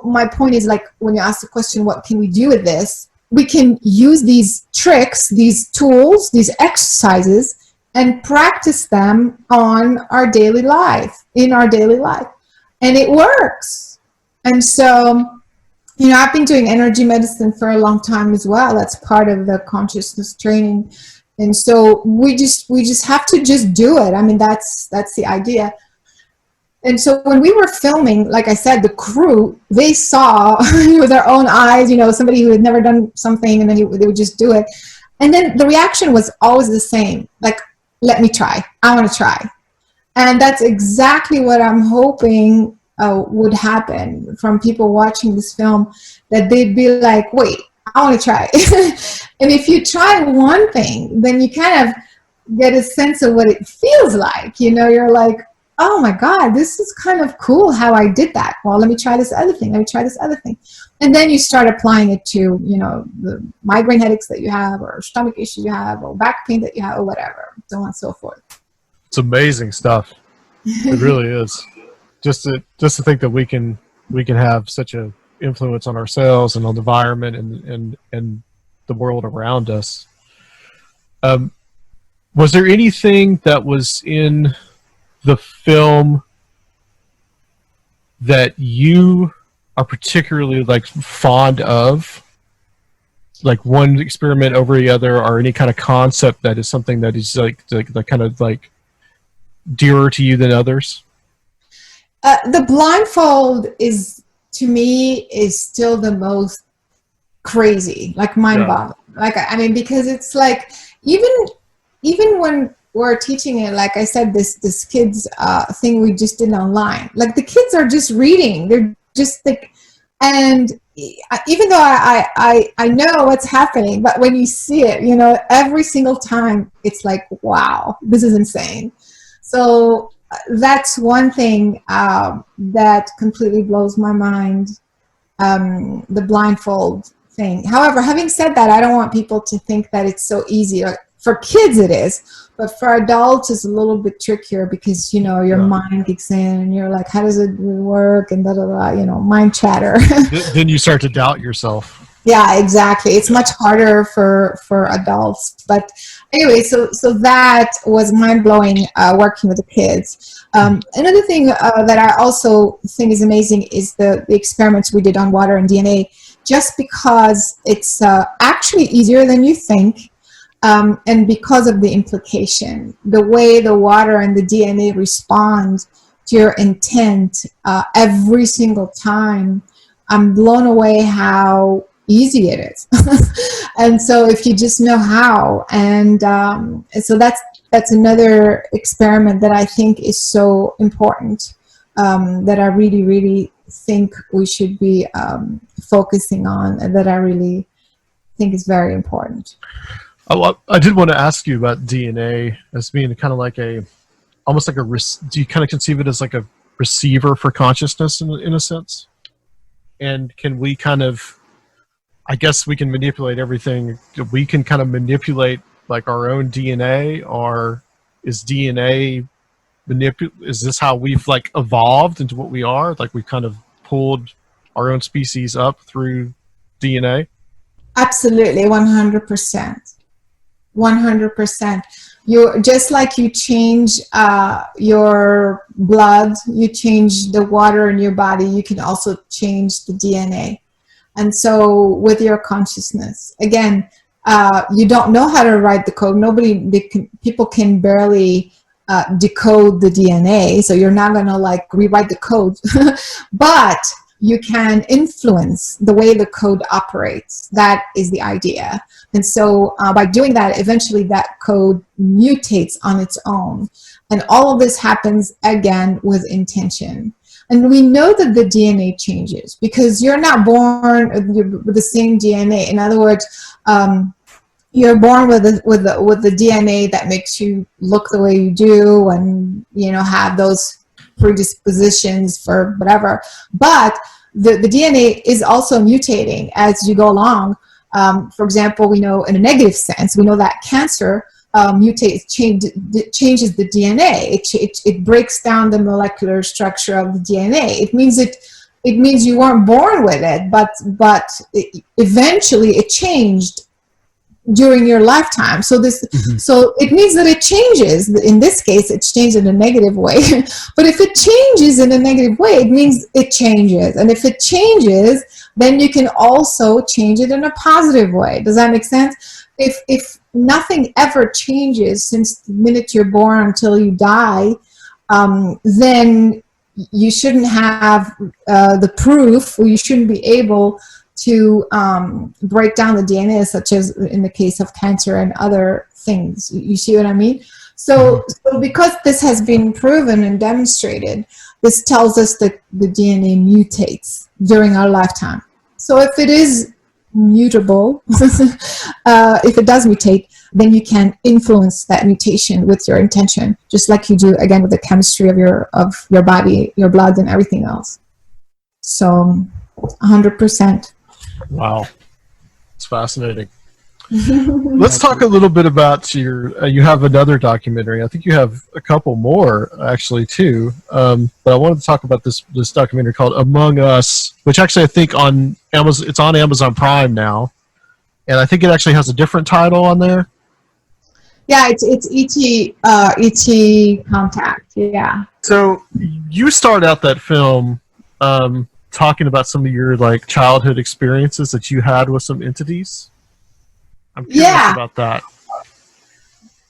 my point is, like, when you ask the question, what can we do with this? We can use these tricks, these tools, these exercises, and practice them on our daily life, in our daily life. And it works. And so, I've been doing energy medicine for a long time as well. That's part of the consciousness training. And so we just have to just do it. I mean, that's the idea. And so when we were filming, like I said, the crew, they saw with their own eyes, somebody who had never done something, and then they would just do it. And then the reaction was always the same, like, let me try. I want to try. And that's exactly what I'm hoping would happen from people watching this film, that they'd be like, wait, I want to try it. And if you try one thing, then you kind of get a sense of what it feels like. You're like, oh my God, this is kind of cool how I did that. Well, let me try this other thing. Let me try this other thing. And then you start applying it to, the migraine headaches that you have, or stomach issues you have, or back pain that you have, or whatever, so on and so forth. It's amazing stuff. It really is. Just to think that we can have such a influence on ourselves and on the environment and the world around us. Was there anything that was in the film that you are particularly fond of, like one experiment over the other, or any kind of concept that is something that is kind of dearer to you than others? The blindfold is, to me, is still the most crazy, mind-boggling. Because it's even when we're teaching it, like I said, this kids thing we just did online, the kids are just reading. They're just and even though I know what's happening, but when you see it, every single time it's like, wow, this is insane. So that's one thing that completely blows my mind, the blindfold thing. However, having said that, I don't want people to think that it's so easy. For kids it is, but for adults it's a little bit trickier because, your mind kicks in and you're like, how does it work? And mind chatter. Then you start to doubt yourself. Yeah, exactly. It's much harder for adults. But anyway, so that was mind-blowing working with the kids. Another thing that I also think is amazing is the experiments we did on water and DNA, just because it's actually easier than you think. And because of the implication, the way the water and the DNA respond to your intent every single time, I'm blown away how easy it is. And so if you just know how, and so that's another experiment that I think is so important, that I really, really think we should be focusing on, and that I really think is very important. I did want to ask you about DNA as being kind of almost like do you kind of conceive it as like a receiver for consciousness in a sense? And can we kind of, I guess we can manipulate everything. We can kind of manipulate our own DNA, or is DNA is this how we've evolved into what we are? We've kind of pulled our own species up through DNA? Absolutely, 100%. 100%. You just like you change your blood, you change the water in your body, you can also change the DNA. And so with your consciousness, again, you don't know how to write the code. People can barely decode the DNA, so you're not going to rewrite the code, but you can influence the way the code operates. That is the idea. And so by doing that, eventually that code mutates on its own. And all of this happens, again, with intention. And we know that the DNA changes because you're not born with the same DNA. In other words, you're born with the DNA that makes you look the way you do and, have those predispositions for whatever. But the DNA is also mutating as you go along. For example, we know in a negative sense, we know that cancer changes the DNA. It breaks down the molecular structure of the DNA. It means you weren't born with it, but eventually it changed during your lifetime. So so it means that it changes. In this case, it's changed in a negative way. But if it changes in a negative way, it means it changes. And if it changes, then you can also change it in a positive way. Does that make sense? If nothing ever changes since the minute you're born until you die, then you shouldn't have the proof, or you shouldn't be able to break down the DNA, such as in the case of cancer and other things. You see what I mean? So because this has been proven and demonstrated, this tells us that the DNA mutates during our lifetime. So if it is mutable, if it does mutate, then you can influence that mutation with your intention, just like you do again with the chemistry of your body, your blood, and everything else. So, 100%. Wow, it's fascinating. Let's talk a little bit about your. You have another documentary. I think you have a couple more actually too. But I wanted to talk about this documentary called Among Us, which actually I think on Amazon. It's on Amazon Prime now, and I think it actually has a different title on there. Yeah, it's ET Contact. Yeah. So you start out that film talking about some of your like childhood experiences that you had with some entities. I'm curious about that.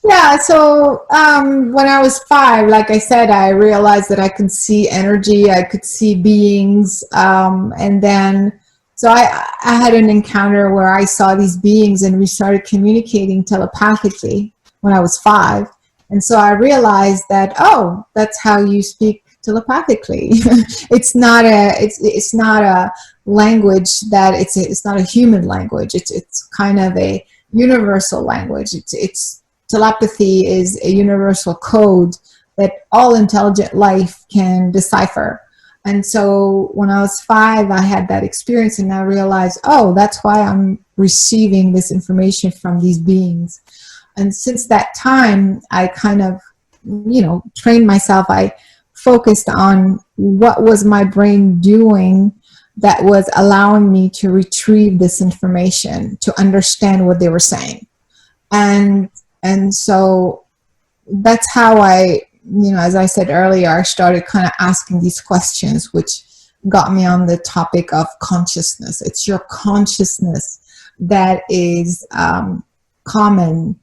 Yeah, so when I was 5, like I said, I realized that I could see energy, I could see beings, and then so I had an encounter where I saw these beings and we started communicating telepathically when I was 5. And so I realized that, oh, that's how you speak telepathically. It's not a language that it's not a human language. It's kind of a universal language. It's telepathy is a universal code that all intelligent life can decipher. And so when I was 5, I had that experience and I realized, oh, that's why I'm receiving this information from these beings. And since that time, I kind of, trained myself. I focused on what was my brain doing that was allowing me to retrieve this information, to understand what they were saying. And so that's how I, as I said earlier, I started kind of asking these questions, which got me on the topic of consciousness. It's your consciousness that is common,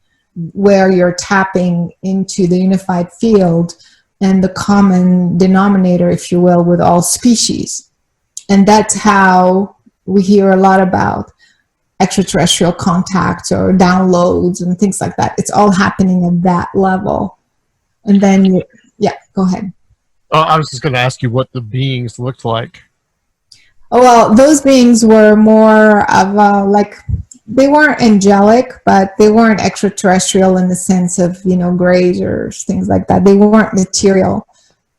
where you're tapping into the unified field and the common denominator, if you will, with all species. And that's how we hear a lot about extraterrestrial contacts or downloads and things like that. It's all happening at that level. And then, go ahead. I was just going to ask you what the beings looked like. Oh, well, those beings were more of they weren't angelic, but they weren't extraterrestrial in the sense of, grays or things like that. They weren't material.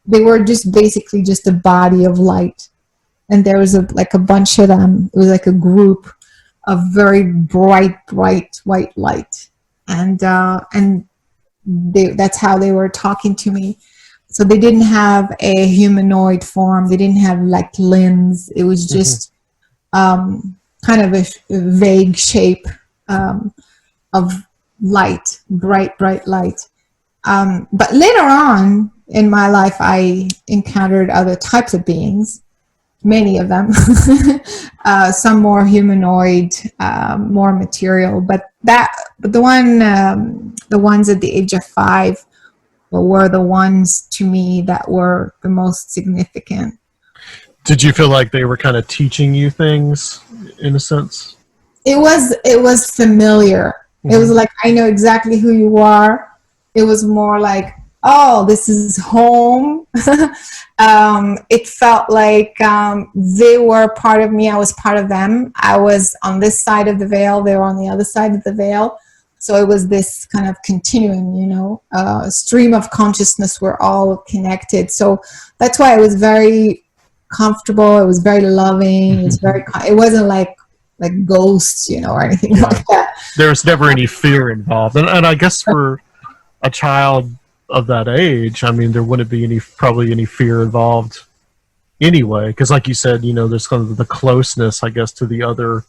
They were just basically just a body of light. And there was a bunch of them. It was like a group of very bright white light. And that's how they were talking to me. So they didn't have a humanoid form. They didn't have like limbs. It was just kind of a vague shape of light, bright light. But later on in my life, I encountered other types of beings, many of them, some more humanoid, more material. But the ones at the age of 5 were the ones to me that were the most significant. Did you feel like they were kind of teaching you things in a sense? It was familiar. It was like, I know exactly who you are. It was more like, oh, this is home. It felt like they were part of me. I was part of them. I was on this side of the veil. They were on the other side of the veil. So it was this kind of continuing, stream of consciousness. We're all connected. So that's why it was very comfortable. It was very loving. It wasn't like ghosts, or anything like that. There was never any fear involved. And I guess for a child of that age, I mean, there wouldn't be probably any fear involved anyway. Because like you said, there's kind of the closeness, I guess, to the other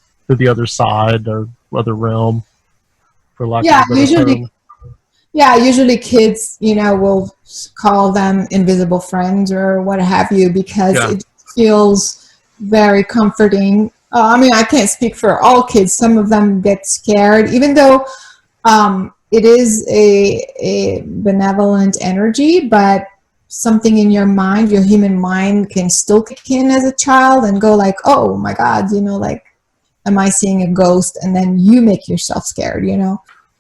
side or other realm. For lack of a better term. Usually kids, will call them invisible friends or what have you, because it feels very comforting. I can't speak for all kids. Some of them get scared, even though it is a benevolent energy, but something in your mind, your human mind, can still kick in as a child and go like, oh my God, am I seeing a ghost? And then you make yourself scared,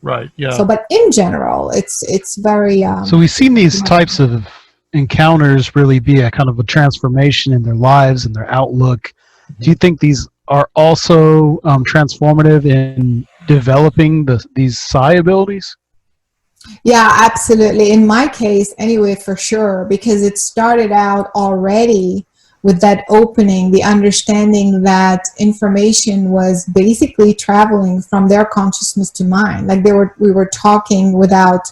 Right, yeah. So, but in general, it's very... so we've seen these types of encounters really be a kind of a transformation in their lives and their outlook. Do you think these are also transformative in developing these psi abilities? Yeah, absolutely. In my case, anyway, for sure, because it started out already with that opening, the understanding that information was basically traveling from their consciousness to mine. Like we were talking without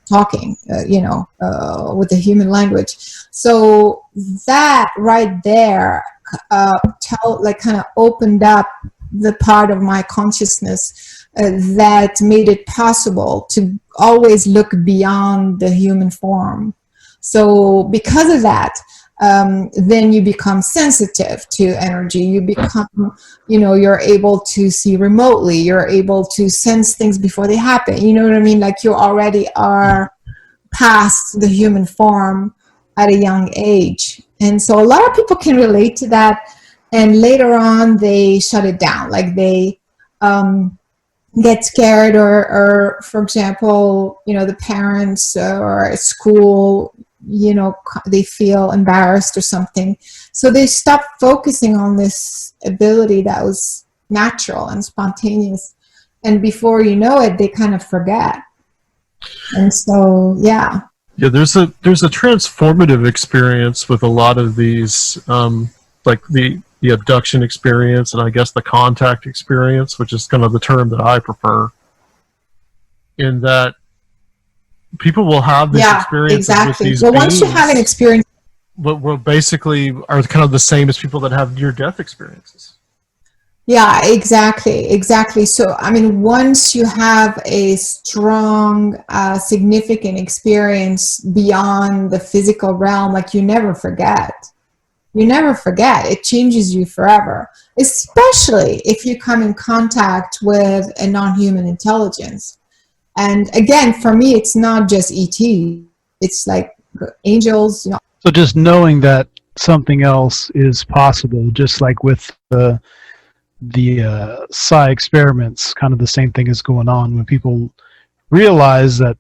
talking, with the human language. So that right there, kind of opened up the part of my consciousness that made it possible to always look beyond the human form. So because of that, then you become sensitive to energy. You become, you're able to see remotely. You're able to sense things before they happen. You know what I mean? Like you already are past the human form at a young age. And so a lot of people can relate to that. And later on, they shut it down. Like they get scared or, for example, the parents or at school, they feel embarrassed or something. So they stop focusing on this ability that was natural and spontaneous. And before you know it, they kind of forget. And so, yeah. Yeah, there's a transformative experience with a lot of these, like the abduction experience and I guess the contact experience, which is kind of the term that I prefer, in that people will have these experiences with these beings. Once you have an experience, what basically are kind of the same as people that have near-death experiences. Yeah, exactly. So, I mean, once you have a strong, significant experience beyond the physical realm, like you never forget. It changes you forever, especially if you come in contact with a non-human intelligence. And again, for me, it's not just ET. It's like angels. So just knowing that something else is possible, just like with the psi experiments, kind of the same thing is going on when people realize that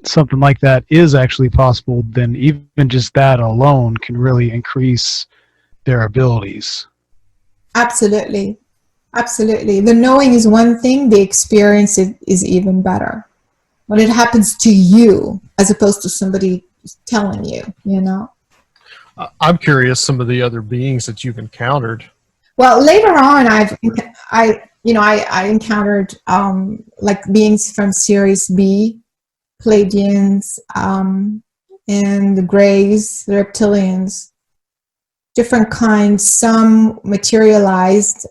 something like that is actually possible, then even just that alone can really increase their abilities. Absolutely. The knowing is one thing, the experience is even better. When it happens to you as opposed to somebody telling you, I'm curious some of the other beings that you've encountered. Well, later on, I encountered like beings from Series B, Pleiadians, and the Greys, the Reptilians, different kinds. Some materialized,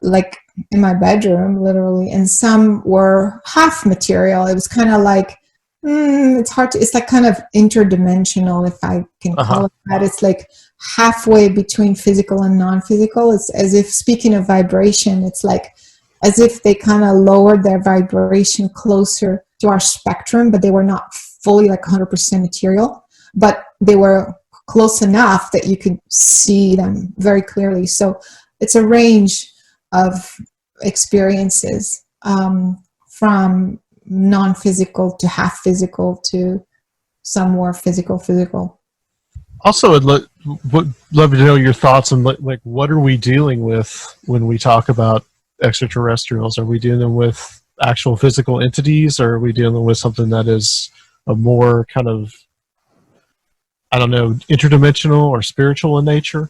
like in my bedroom, literally, and some were half material. It was kind of like, it's hard to. It's like kind of interdimensional, if I can call it that. It's like halfway between physical and non-physical. It's as if, speaking of vibration, it's like as if they kind of lowered their vibration closer to our spectrum, but they were not fully like 100% material, but they were close enough that you could see them very clearly. So it's a range of experiences, from non-physical to half physical to some more physical. Also, would love to know your thoughts on like what are we dealing with when we talk about extraterrestrials? Are we dealing with actual physical entities, or are we dealing with something that is a more kind of, I don't know, interdimensional or spiritual in nature?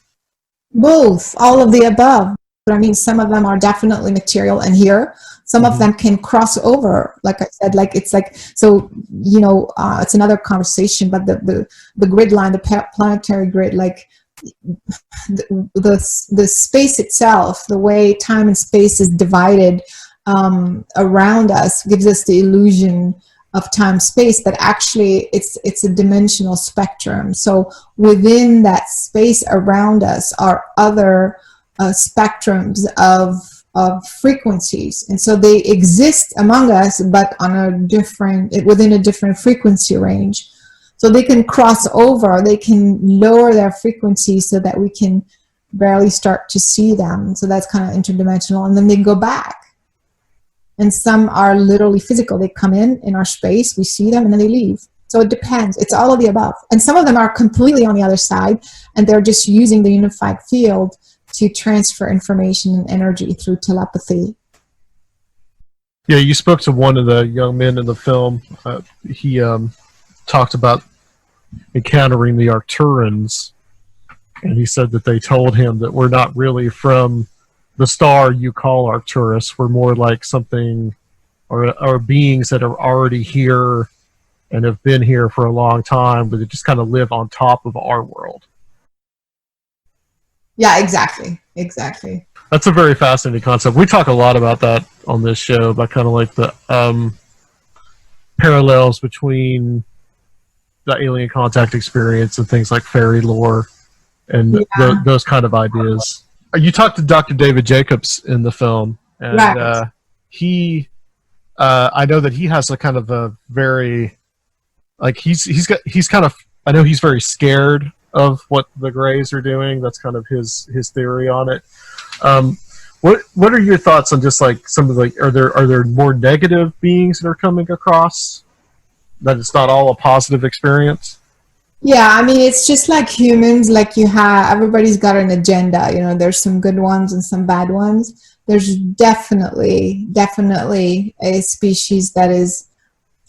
Both, all of the above. But I mean, some of them are definitely material and here. Some of them can cross over, like I said, like it's like, so, it's another conversation, but the grid line, the planetary grid, like the space itself, the way time and space is divided around us gives us the illusion of time space, but actually it's a dimensional spectrum. So within that space around us are other spectrums of frequencies, and so they exist among us, but within a different frequency range. So they can cross over, they can lower their frequency so that we can barely start to see them. So that's kind of interdimensional, and then they go back. And some are literally physical. They come in our space, we see them, and then they leave. So it depends. It's all of the above. And some of them are completely on the other side, and they're just using the unified field to transfer information and energy through telepathy. Yeah, you spoke to one of the young men in the film. He talked about encountering the Arcturans, and he said that they told him that we're not really from the star you call Arcturus. We're more like something, or beings that are already here and have been here for a long time, but they just kind of live on top of our world. Yeah, exactly. That's a very fascinating concept. We talk a lot about that on this show, about kind of like the parallels between the alien contact experience and things like fairy lore and those kind of ideas. You talked to Dr. David Jacobs in the film, and right. He, I know that he has a kind of a very, like he's kind of, I know he's very scared of what the Greys are doing. That's kind of his theory on it. What are your thoughts on just like some of the, are there more negative beings that are coming across, that it's not all a positive experience? Yeah, I mean, it's just like humans, like everybody's got an agenda, there's some good ones and some bad ones. There's definitely a species that is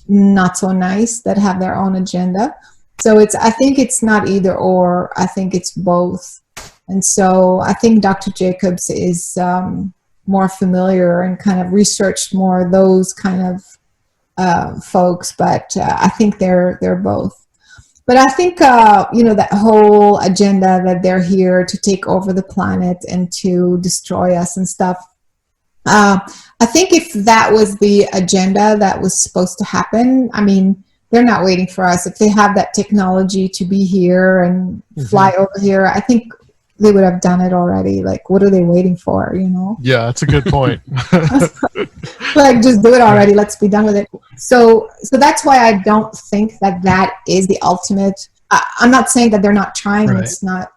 not so nice, that have their own agenda. So I think it's not either or, I think it's both. And so I think Dr. Jacobs is more familiar and kind of researched more those kind of folks, but I think they're both. But I think, that whole agenda that they're here to take over the planet and to destroy us and stuff, I think if that was the agenda that was supposed to happen, I mean, they're not waiting for us. If they have that technology to be here and fly over here, I think they would have done it already. Like, what are they waiting for, Yeah, that's a good point. Like, just do it already. Let's be done with it. So that's why I don't think that is the ultimate. I'm not saying that they're not trying. Right. It's not,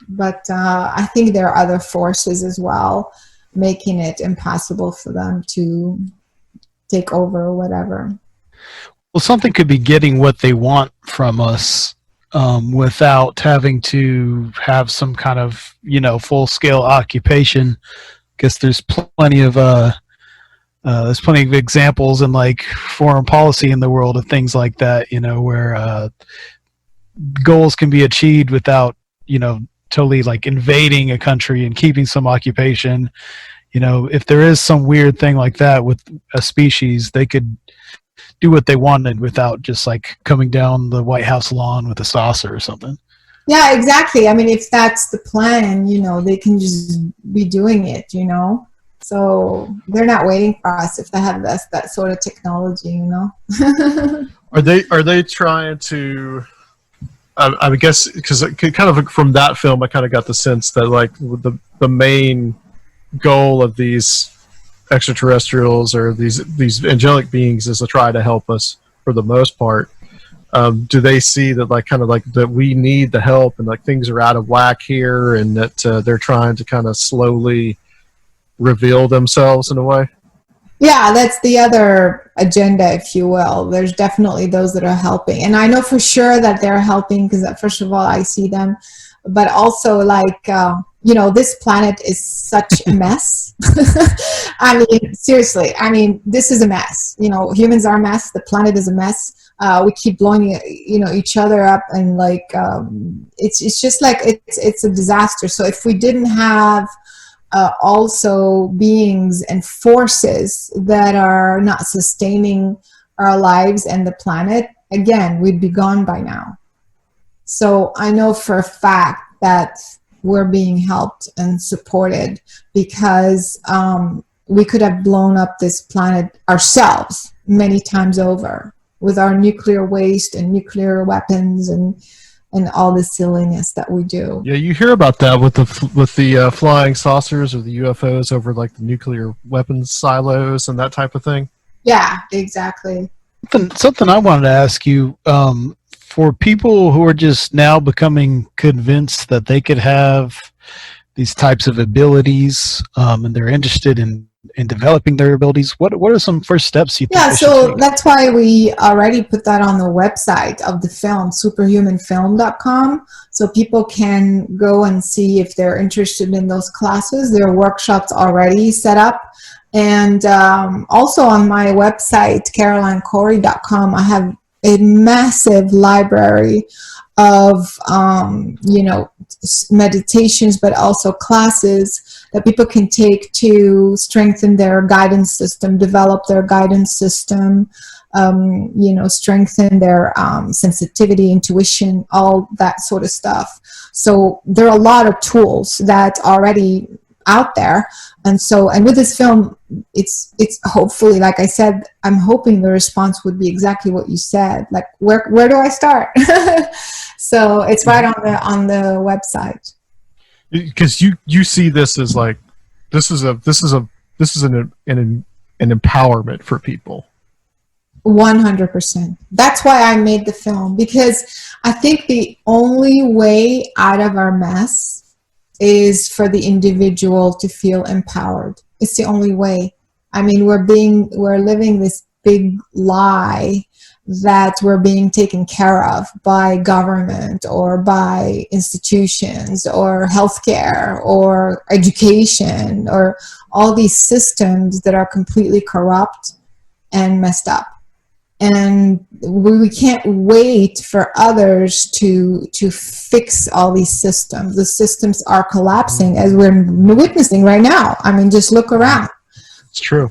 but I think there are other forces as well making it impossible for them to take over or whatever. Well, something could be getting what they want from us without having to have some kind of, full-scale occupation. Because there's plenty of examples in like foreign policy in the world of things like that, where goals can be achieved without, totally like invading a country and keeping some occupation. If there is some weird thing like that with a species, they could do what they wanted without just like coming down the White House lawn with a saucer or something. Yeah, exactly. I mean, if that's the plan, they can just be doing it, So they're not waiting for us if they have that sort of technology, Are they trying to? I guess because kind of from that film, I kind of got the sense that like the main goal of these extraterrestrials or these angelic beings is to try to help us for the most part. Do they see that like kind of like that we need the help and like things are out of whack here, and that they're trying to kind of slowly reveal themselves in a way? Yeah, that's the other agenda, if you will. There's definitely those that are helping, and I know for sure that they're helping because first of all I see them, but also like this planet is such a mess. I mean, seriously, this is a mess. Humans are a mess. The planet is a mess. We keep blowing each other up, and like it's just like it's a disaster. So if we didn't have also beings and forces that are not sustaining our lives and the planet, again, we'd be gone by now. So I know for a fact that we're being helped and supported because we could have blown up this planet ourselves many times over with our nuclear waste and nuclear weapons and all the silliness that we do. Yeah, you hear about that with the flying saucers or the UFOs over like the nuclear weapons silos and that type of thing. Yeah, exactly. Something I wanted to ask you, for people who are just now becoming convinced that they could have these types of abilities, and they're interested in in developing their abilities? What are some first steps you think Yeah, they so should take? that's why we already put that on the website of the film, superhumanfilm.com, so people can go and see if they're interested in those classes. There are workshops already set up. And also on my website, carolinecory.com, I have a massive library of, meditations, but also classes that people can take to strengthen their guidance system, develop their guidance system, strengthen their sensitivity, intuition, all that sort of stuff. So there are a lot of tools that are already out there. And with this film, it's hopefully, like I said, I'm hoping the response would be exactly what you said. Like, where do I start? So it's right on the website. Because you see this as like this is an empowerment for people. 100%. That's why I made the film, because I think the only way out of our mess is for the individual to feel empowered. It's the only way. I mean, we're living this big lie that we're being taken care of by government or by institutions or healthcare or education or all these systems that are completely corrupt and messed up. And we can't wait for others to fix all these systems. The systems are collapsing as we're witnessing right now. I mean, just look around. It's true.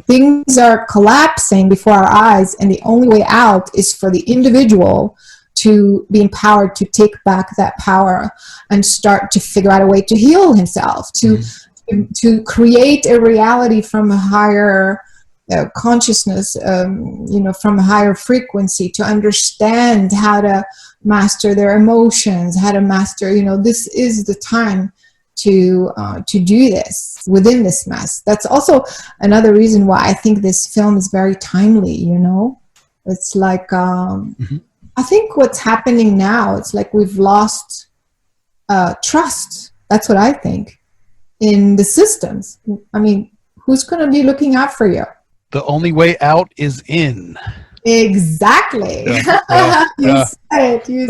Things are collapsing before our eyes, and the only way out is for the individual to be empowered to take back that power and start to figure out a way to heal himself, to create a reality from a higher consciousness, from a higher frequency, to understand how to master their emotions, how to master, this is the time to do this within this mess. That's also another reason why I think this film is very timely. It's like I think what's happening now, it's like we've lost trust. That's what I think in the systems. I mean, who's going to be looking out for you? The only way out is in. Exactly. Yeah. You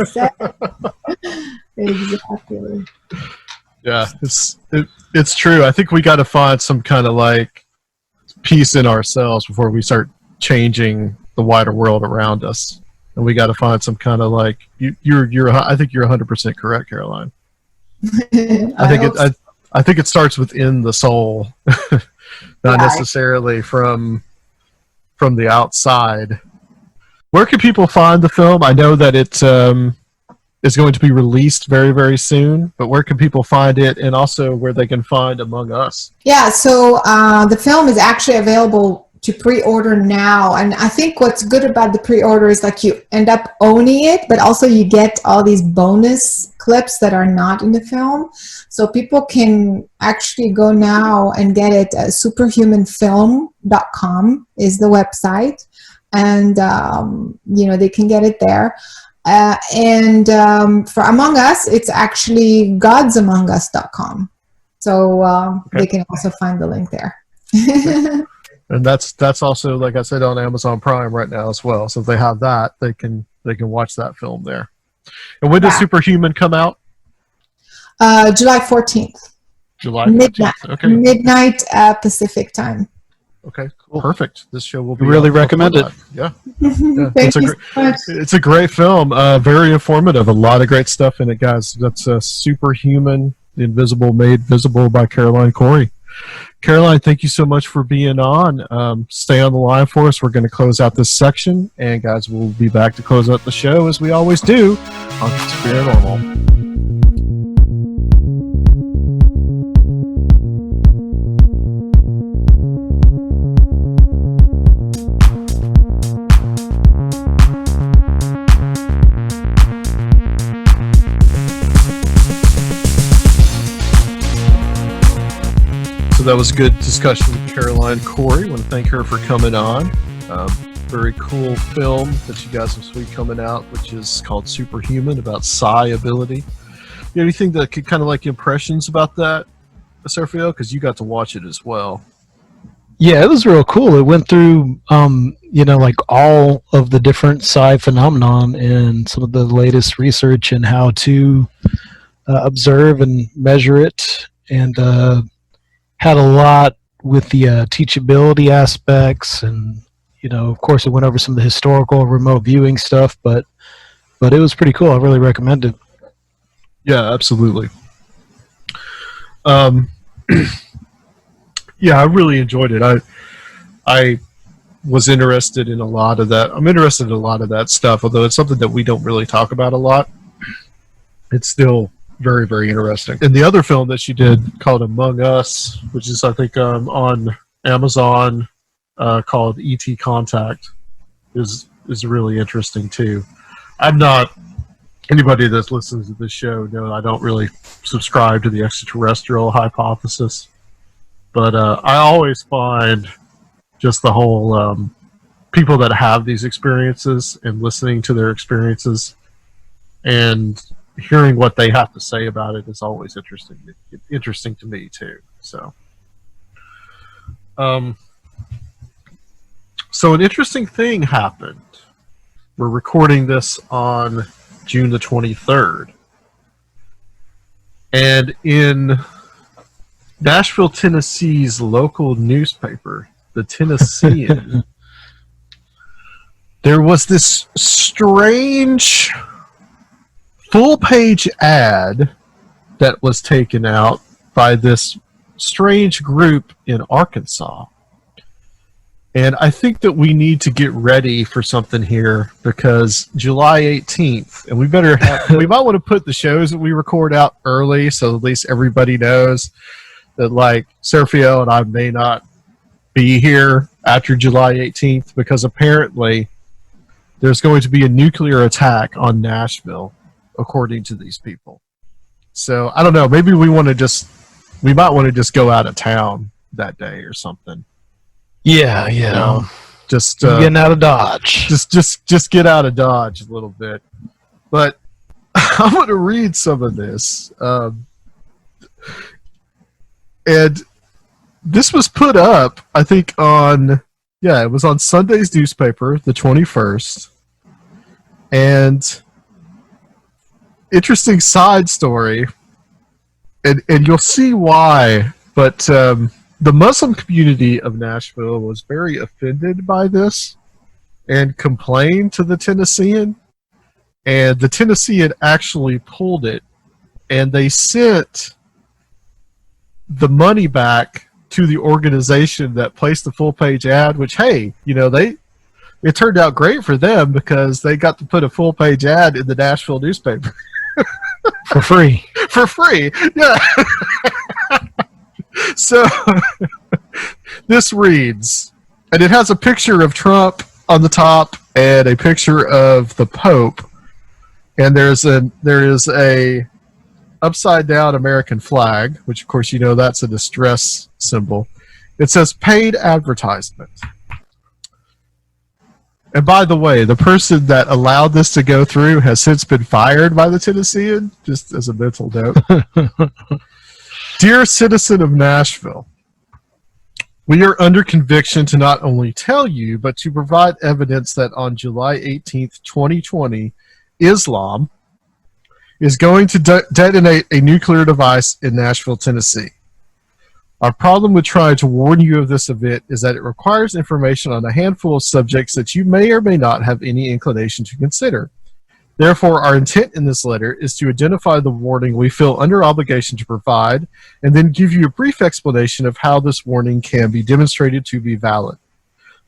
said it. Exactly. Yeah, it's true. I think we got to find some kind of like peace in ourselves before we start changing the wider world around us, and we got to find some kind of like you're. I think you're 100% correct, Caroline. I think it starts within the soul, not necessarily from the outside. Where can people find the film? I know that it is going to be released very, very soon, but where can people find it, and also where they can find Among Us? Yeah, so the film is actually available to pre-order now, and I think what's good about the pre-order is like you end up owning it, but also you get all these bonus clips that are not in the film. So people can actually go now and get it at superhumanfilm.com is the website, and they can get it there. And for Among Us, it's actually godsamongus.com. So they can also find the link there. And that's also, like I said, on Amazon Prime right now as well. So if they have that, they can watch that film there. And when does Superhuman come out? July 14th. July 14th. Okay. Midnight Pacific time. Okay, cool. Perfect. This show will be really recommend it. Yeah. Thank you so much. It's a great film. Very informative. A lot of great stuff in it, guys. That's Superhuman, The Invisible Made Visible by Caroline Cory. Caroline, thank you so much for being on. Stay on the line for us. We're going to close out this section, and guys, we'll be back to close out the show as we always do on Conspirinormal. That was a good discussion with Caroline Cory. I want to thank her for coming on. Very cool film that you got some sweet coming out, which is called Superhuman, about psi ability. You know, anything that could kind of like impressions about that, Sergio? Because you got to watch it as well. Yeah, it was real cool. It went through, like all of the different psi phenomenon and some of the latest research and how to observe and measure it, and had a lot with the teachability aspects, and of course, it went over some of the historical remote viewing stuff. But it was pretty cool. I really recommend it. Yeah, absolutely. Yeah, I really enjoyed it. I was interested in a lot of that. I'm interested in a lot of that stuff, although it's something that we don't really talk about a lot. It's still very, very interesting. And the other film that she did called Among Us, which is, I think, on Amazon, called E.T. Contact, is really interesting, too. I'm not... Anybody that listens to this show knows I don't really subscribe to the extraterrestrial hypothesis. But I always find just the whole people that have these experiences and listening to their experiences and hearing what they have to say about it is always interesting to me too. So, so an interesting thing happened. We're recording this on June the 23rd, and in Nashville, Tennessee's local newspaper, the Tennessean, there was this strange full-page ad that was taken out by this strange group in Arkansas. And I think that we need to get ready for something here, because July 18th, and we might want to put the shows that we record out early so at least everybody knows that, like, Sergio and I may not be here after July 18th, because apparently there's going to be a nuclear attack on Nashville, according to these people. So, I don't know, maybe we might want to just go out of town that day or something. Yeah, just getting out of Dodge. Just get out of Dodge a little bit. But I'm going to read some of this. And this was put up, I think, it was on Sunday's newspaper, the 21st. And interesting side story, and you'll see why, but the Muslim community of Nashville was very offended by this and complained to the Tennessean. And the Tennessean actually pulled it, and they sent the money back to the organization that placed the full page ad, which, hey, it turned out great for them because they got to put a full page ad in the Nashville newspaper. For free. For free, yeah. So this reads, and it has a picture of Trump on the top and a picture of the Pope, and there is a upside down American flag, which of course that's a distress symbol. It says paid advertisement. And by the way, the person that allowed this to go through has since been fired by the Tennessean, just as a mental note. Dear citizen of Nashville, we are under conviction to not only tell you, but to provide evidence that on July 18th, 2020, Islam is going to detonate a nuclear device in Nashville, Tennessee. Our problem with trying to warn you of this event is that it requires information on a handful of subjects that you may or may not have any inclination to consider. Therefore, our intent in this letter is to identify the warning we feel under obligation to provide, and then give you a brief explanation of how this warning can be demonstrated to be valid.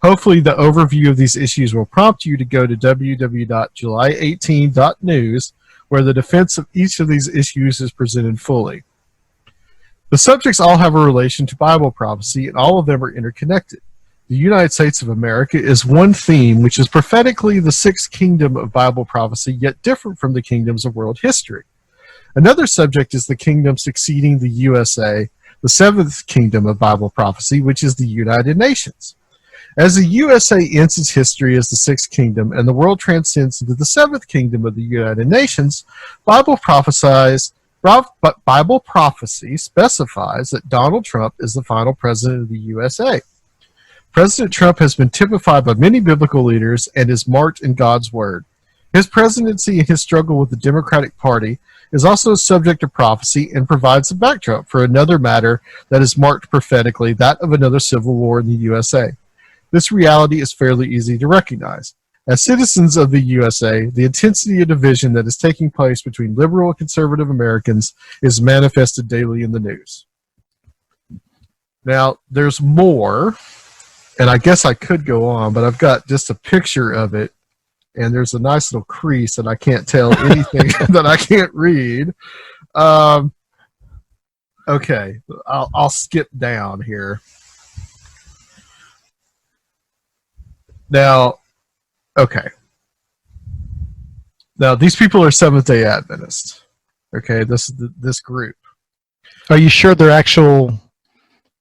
Hopefully, the overview of these issues will prompt you to go to www.july18.news, where the defense of each of these issues is presented fully. The subjects all have a relation to Bible prophecy, and all of them are interconnected. The United States of America is one theme, which is prophetically the sixth kingdom of Bible prophecy, yet different from the kingdoms of world history. Another subject is the kingdom succeeding the USA, the seventh kingdom of Bible prophecy, which is the United Nations. As the USA ends its history as the sixth kingdom and the world transcends into the seventh kingdom of the United Nations, Bible prophecy specifies that Donald Trump is the final president of the USA. President Trump has been typified by many biblical leaders and is marked in God's word. His presidency and his struggle with the Democratic Party is also a subject of prophecy and provides a backdrop for another matter that is marked prophetically, that of another civil war in the USA. This reality is fairly easy to recognize. As citizens of the USA, the intensity of division that is taking place between liberal and conservative Americans is manifested daily in the news. Now, there's more, and I guess I could go on, but I've got just a picture of it, and there's a nice little crease, and I can't tell anything that I can't read. Okay, I'll skip down here. Now, okay. Now, these people are Seventh-day Adventists. Okay, this group. Are you sure they're actual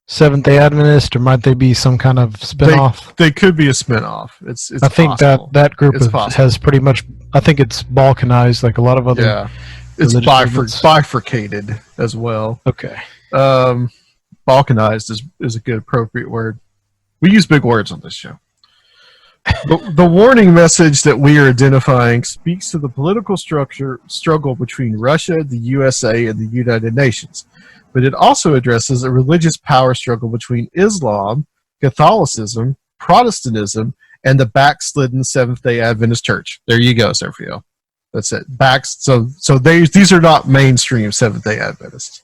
Seventh-day Adventist, or might they be some kind of spinoff? They could be a spinoff. It's I think possible. that group has pretty much. I think it's balkanized, like a lot of other. Yeah, it's bifurcated as well. Okay. Balkanized is a good appropriate word. We use big words on this show. The warning message that we are identifying speaks to the political struggle between Russia, the USA, and the United Nations. But it also addresses a religious power struggle between Islam, Catholicism, Protestantism, and the backslidden Seventh-day Adventist Church. There you go, Sergio. That's it. So these are not mainstream Seventh-day Adventists.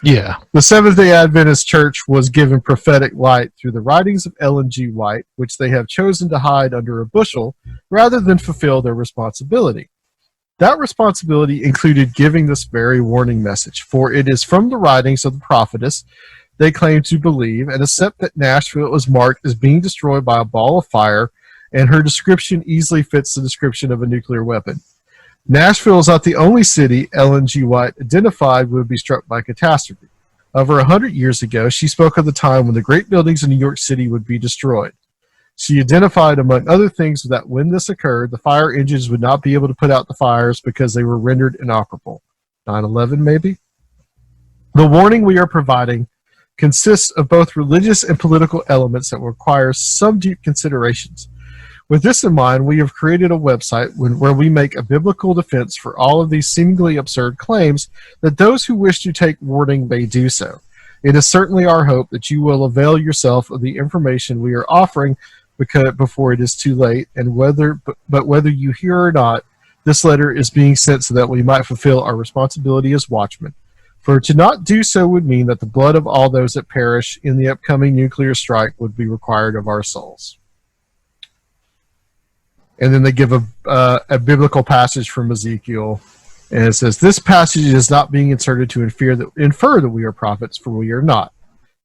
Yeah. The Seventh-day Adventist Church was given prophetic light through the writings of Ellen G. White, which they have chosen to hide under a bushel rather than fulfill their responsibility. That responsibility included giving this very warning message, for it is from the writings of the prophetess they claim to believe and accept that Nashville is marked as being destroyed by a ball of fire, and her description easily fits the description of a nuclear weapon. Nashville is not the only city Ellen G. White identified would be struck by catastrophe. Over 100 years ago, she spoke of the time when the great buildings in New York City would be destroyed. She identified, among other things, that when this occurred, the fire engines would not be able to put out the fires because they were rendered inoperable. 9/11, maybe? The warning we are providing consists of both religious and political elements that require some deep considerations. With this in mind, we have created a website where we make a biblical defense for all of these seemingly absurd claims that those who wish to take warning may do so. It is certainly our hope that you will avail yourself of the information we are offering before it is too late, and whether you hear or not, this letter is being sent so that we might fulfill our responsibility as watchmen. For to not do so would mean that the blood of all those that perish in the upcoming nuclear strike would be required of our souls. And then they give a biblical passage from Ezekiel, and it says, "This passage is not being inserted to infer that we are prophets, for we are not.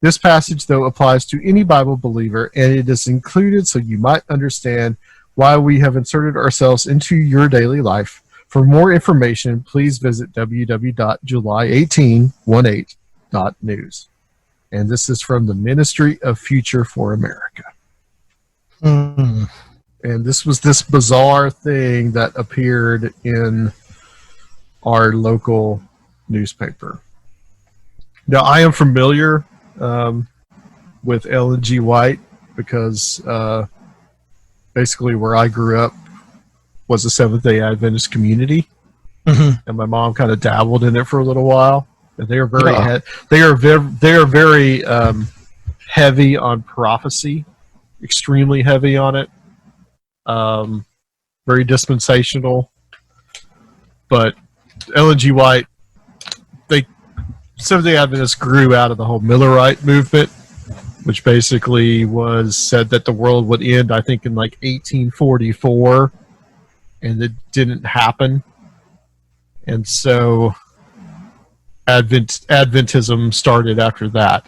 This passage, though, applies to any Bible believer, and it is included so you might understand why we have inserted ourselves into your daily life. For more information, please visit www.july1818.news." And this is from the Ministry of Future for America. Mm. And this was this bizarre thing that appeared in our local newspaper. Now, I am familiar with Ellen G. White because basically where I grew up was a Seventh-day Adventist community, and my mom kind of dabbled in it for a little while. And they are very very heavy on prophecy, extremely heavy on it. Very dispensational, but Ellen G. White, Seventh-day Adventists grew out of the whole Millerite movement, which basically said that the world would end, I think, in like 1844, and it didn't happen. And so Adventism started after that.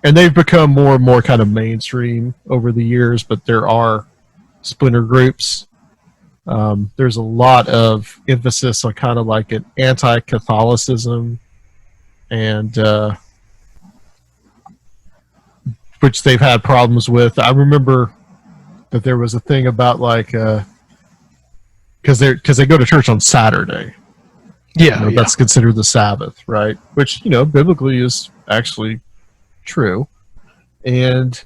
And they've become more and more kind of mainstream over the years, but there are splinter groups. There's a lot of emphasis on kind of like an anti-Catholicism, and which they've had problems with. I remember that there was a thing about like because they go to church on Saturday. Yeah, that's considered the Sabbath, right? Which biblically is actually true, and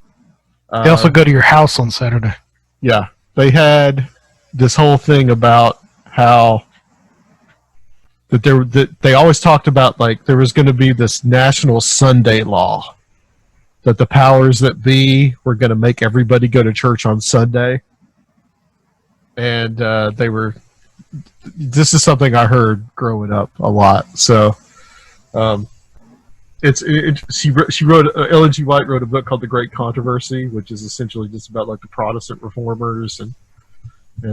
They also go to your house on Saturday. Yeah, they had this whole thing about how that they always talked about, like, there was going to be this national Sunday law, that the powers that be were going to make everybody go to church on Sunday. And this is something I heard growing up a lot. So she wrote, Ellen G. White wrote a book called The Great Controversy, which is essentially just about like the Protestant reformers and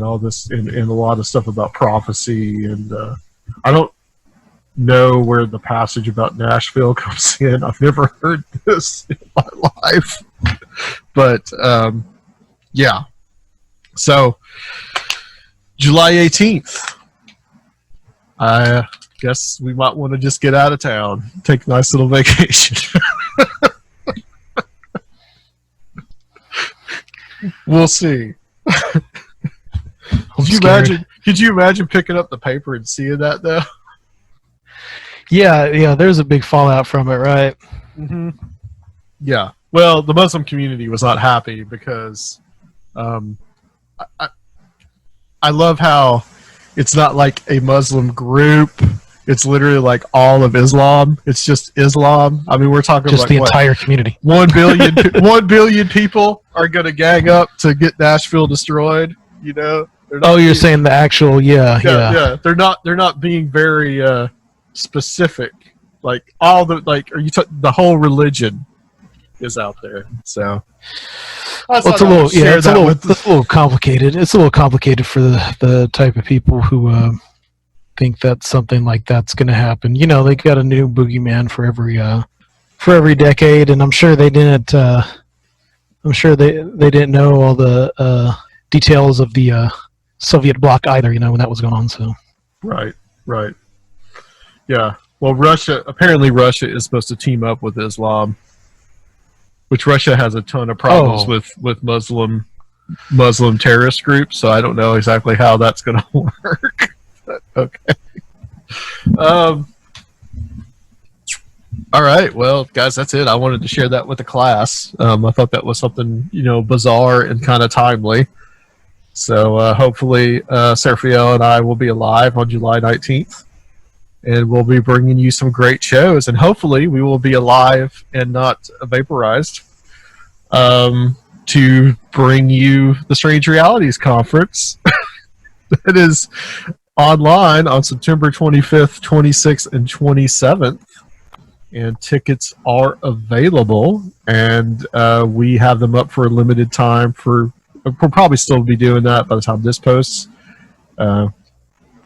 all this, and a lot of stuff about prophecy. And I don't know where the passage about Nashville comes in. I've never heard this in my life. But yeah. So July 18th. I guess we might want to just get out of town, take a nice little vacation. We'll see. Could you imagine picking up the paper and seeing that, though? Yeah, there's a big fallout from it, right? Mm-hmm. Yeah. Well, the Muslim community was not happy because I love how it's not like a Muslim group. It's literally like all of Islam. It's just Islam. I mean, we're talking just like the entire community. 1 billion people are going to gang up to get Nashville destroyed. You know. You're saying the actual, yeah. They're not being very specific. Like all the the whole religion is out there. So it's a little complicated. It's a little complicated for the type of people who think that something like that's going to happen. You know, they got a new boogeyman for every decade, and I'm sure they didn't. I'm sure they didn't know all the details of the Soviet bloc either. You know, when that was going on. So right, yeah. Well, Russia is supposed to team up with Islam, which Russia has a ton of problems with Muslim terrorist groups. So I don't know exactly how that's going to work. But, okay. All right. Well, guys, that's it. I wanted to share that with the class. I thought that was something, bizarre and kind of timely. So hopefully Seraphiel and I will be alive on July 19th. And we'll be bringing you some great shows. And hopefully we will be alive and not vaporized to bring you the Strange Realities Conference. That is online on September 25th, 26th, and 27th. And tickets are available. And we have them up for a limited time. We'll probably still be doing that by the time this posts.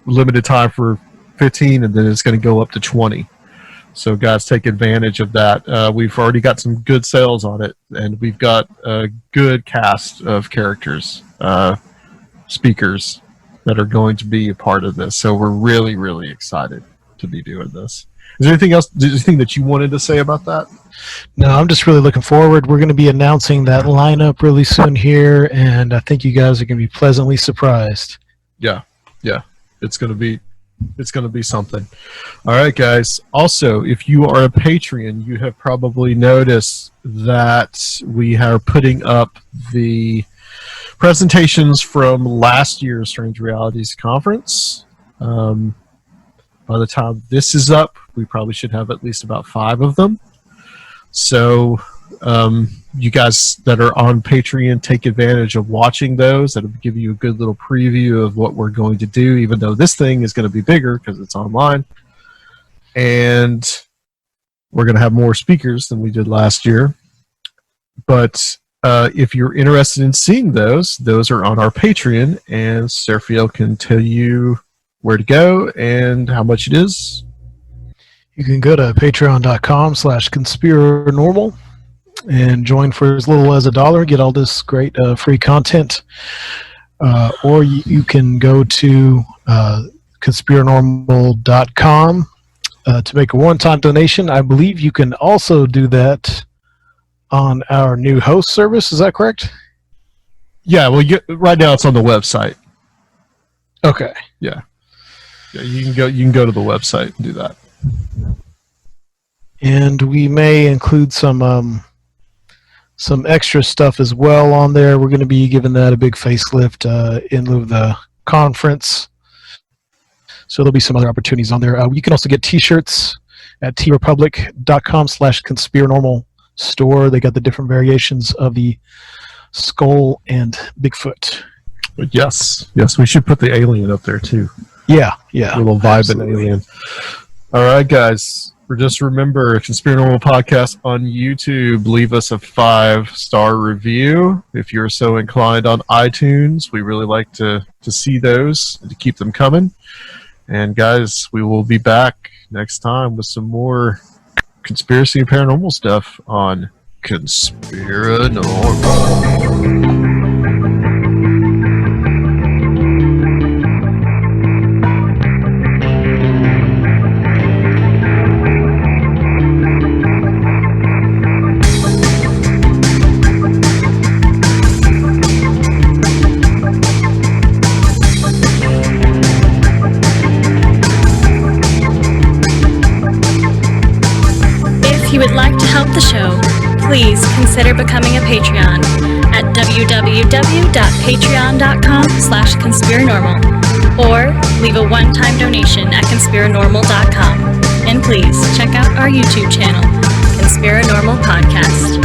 Limited time for 15, and then it's going to go up to 20. So guys, take advantage of that. We've already got some good sales on it, and we've got a good cast of characters, speakers that are going to be a part of this. So we're really, really excited to be doing this. Is there anything else, anything that you wanted to say about that? No, I'm just really looking forward. We're going to be announcing that lineup really soon here, and I think you guys are going to be pleasantly surprised. Yeah. It's going to be something. All right, guys. Also, if you are a Patreon, you have probably noticed that we are putting up the presentations from last year's Strange Realities Conference. By the time this is up, we probably should have at least about 5 of them. So you guys that are on Patreon, take advantage of watching those. That'll give you a good little preview of what we're going to do, even though this thing is going to be bigger because it's online. And we're going to have more speakers than we did last year. But if you're interested in seeing those are on our Patreon, and Seraphiel can tell you where to go and how much it is. You can go to patreon.com/Conspirinormal and join for as little as $1. Get all this great free content. Or you can go to Conspirinormal.com to make a one-time donation. I believe you can also do that on our new host service. Is that correct? Yeah, well, right now it's on the website. Okay. Yeah, you can go to the website and do that. And we may include some some extra stuff as well on there. We're going to be giving that a big facelift in lieu of the conference. So there'll be some other opportunities on there. You can also get t-shirts at trepublic.com/Conspirinormal store. They got the different variations of the skull and Bigfoot. But yes, we should put the alien up there too. Yeah. A little vibe in alien. All right, guys. Just remember, Conspirinormal Podcast on YouTube. Leave us a 5-star review if you're so inclined on iTunes. We really like to see those and to keep them coming. And guys, we will be back next time with some more conspiracy and paranormal stuff on Conspirinormal. If you would like to help the show, please consider becoming a Patreon at www.patreon.com/Conspirinormal or leave a one-time donation at Conspirinormal.com. And please check out our YouTube channel, Conspirinormal Podcast.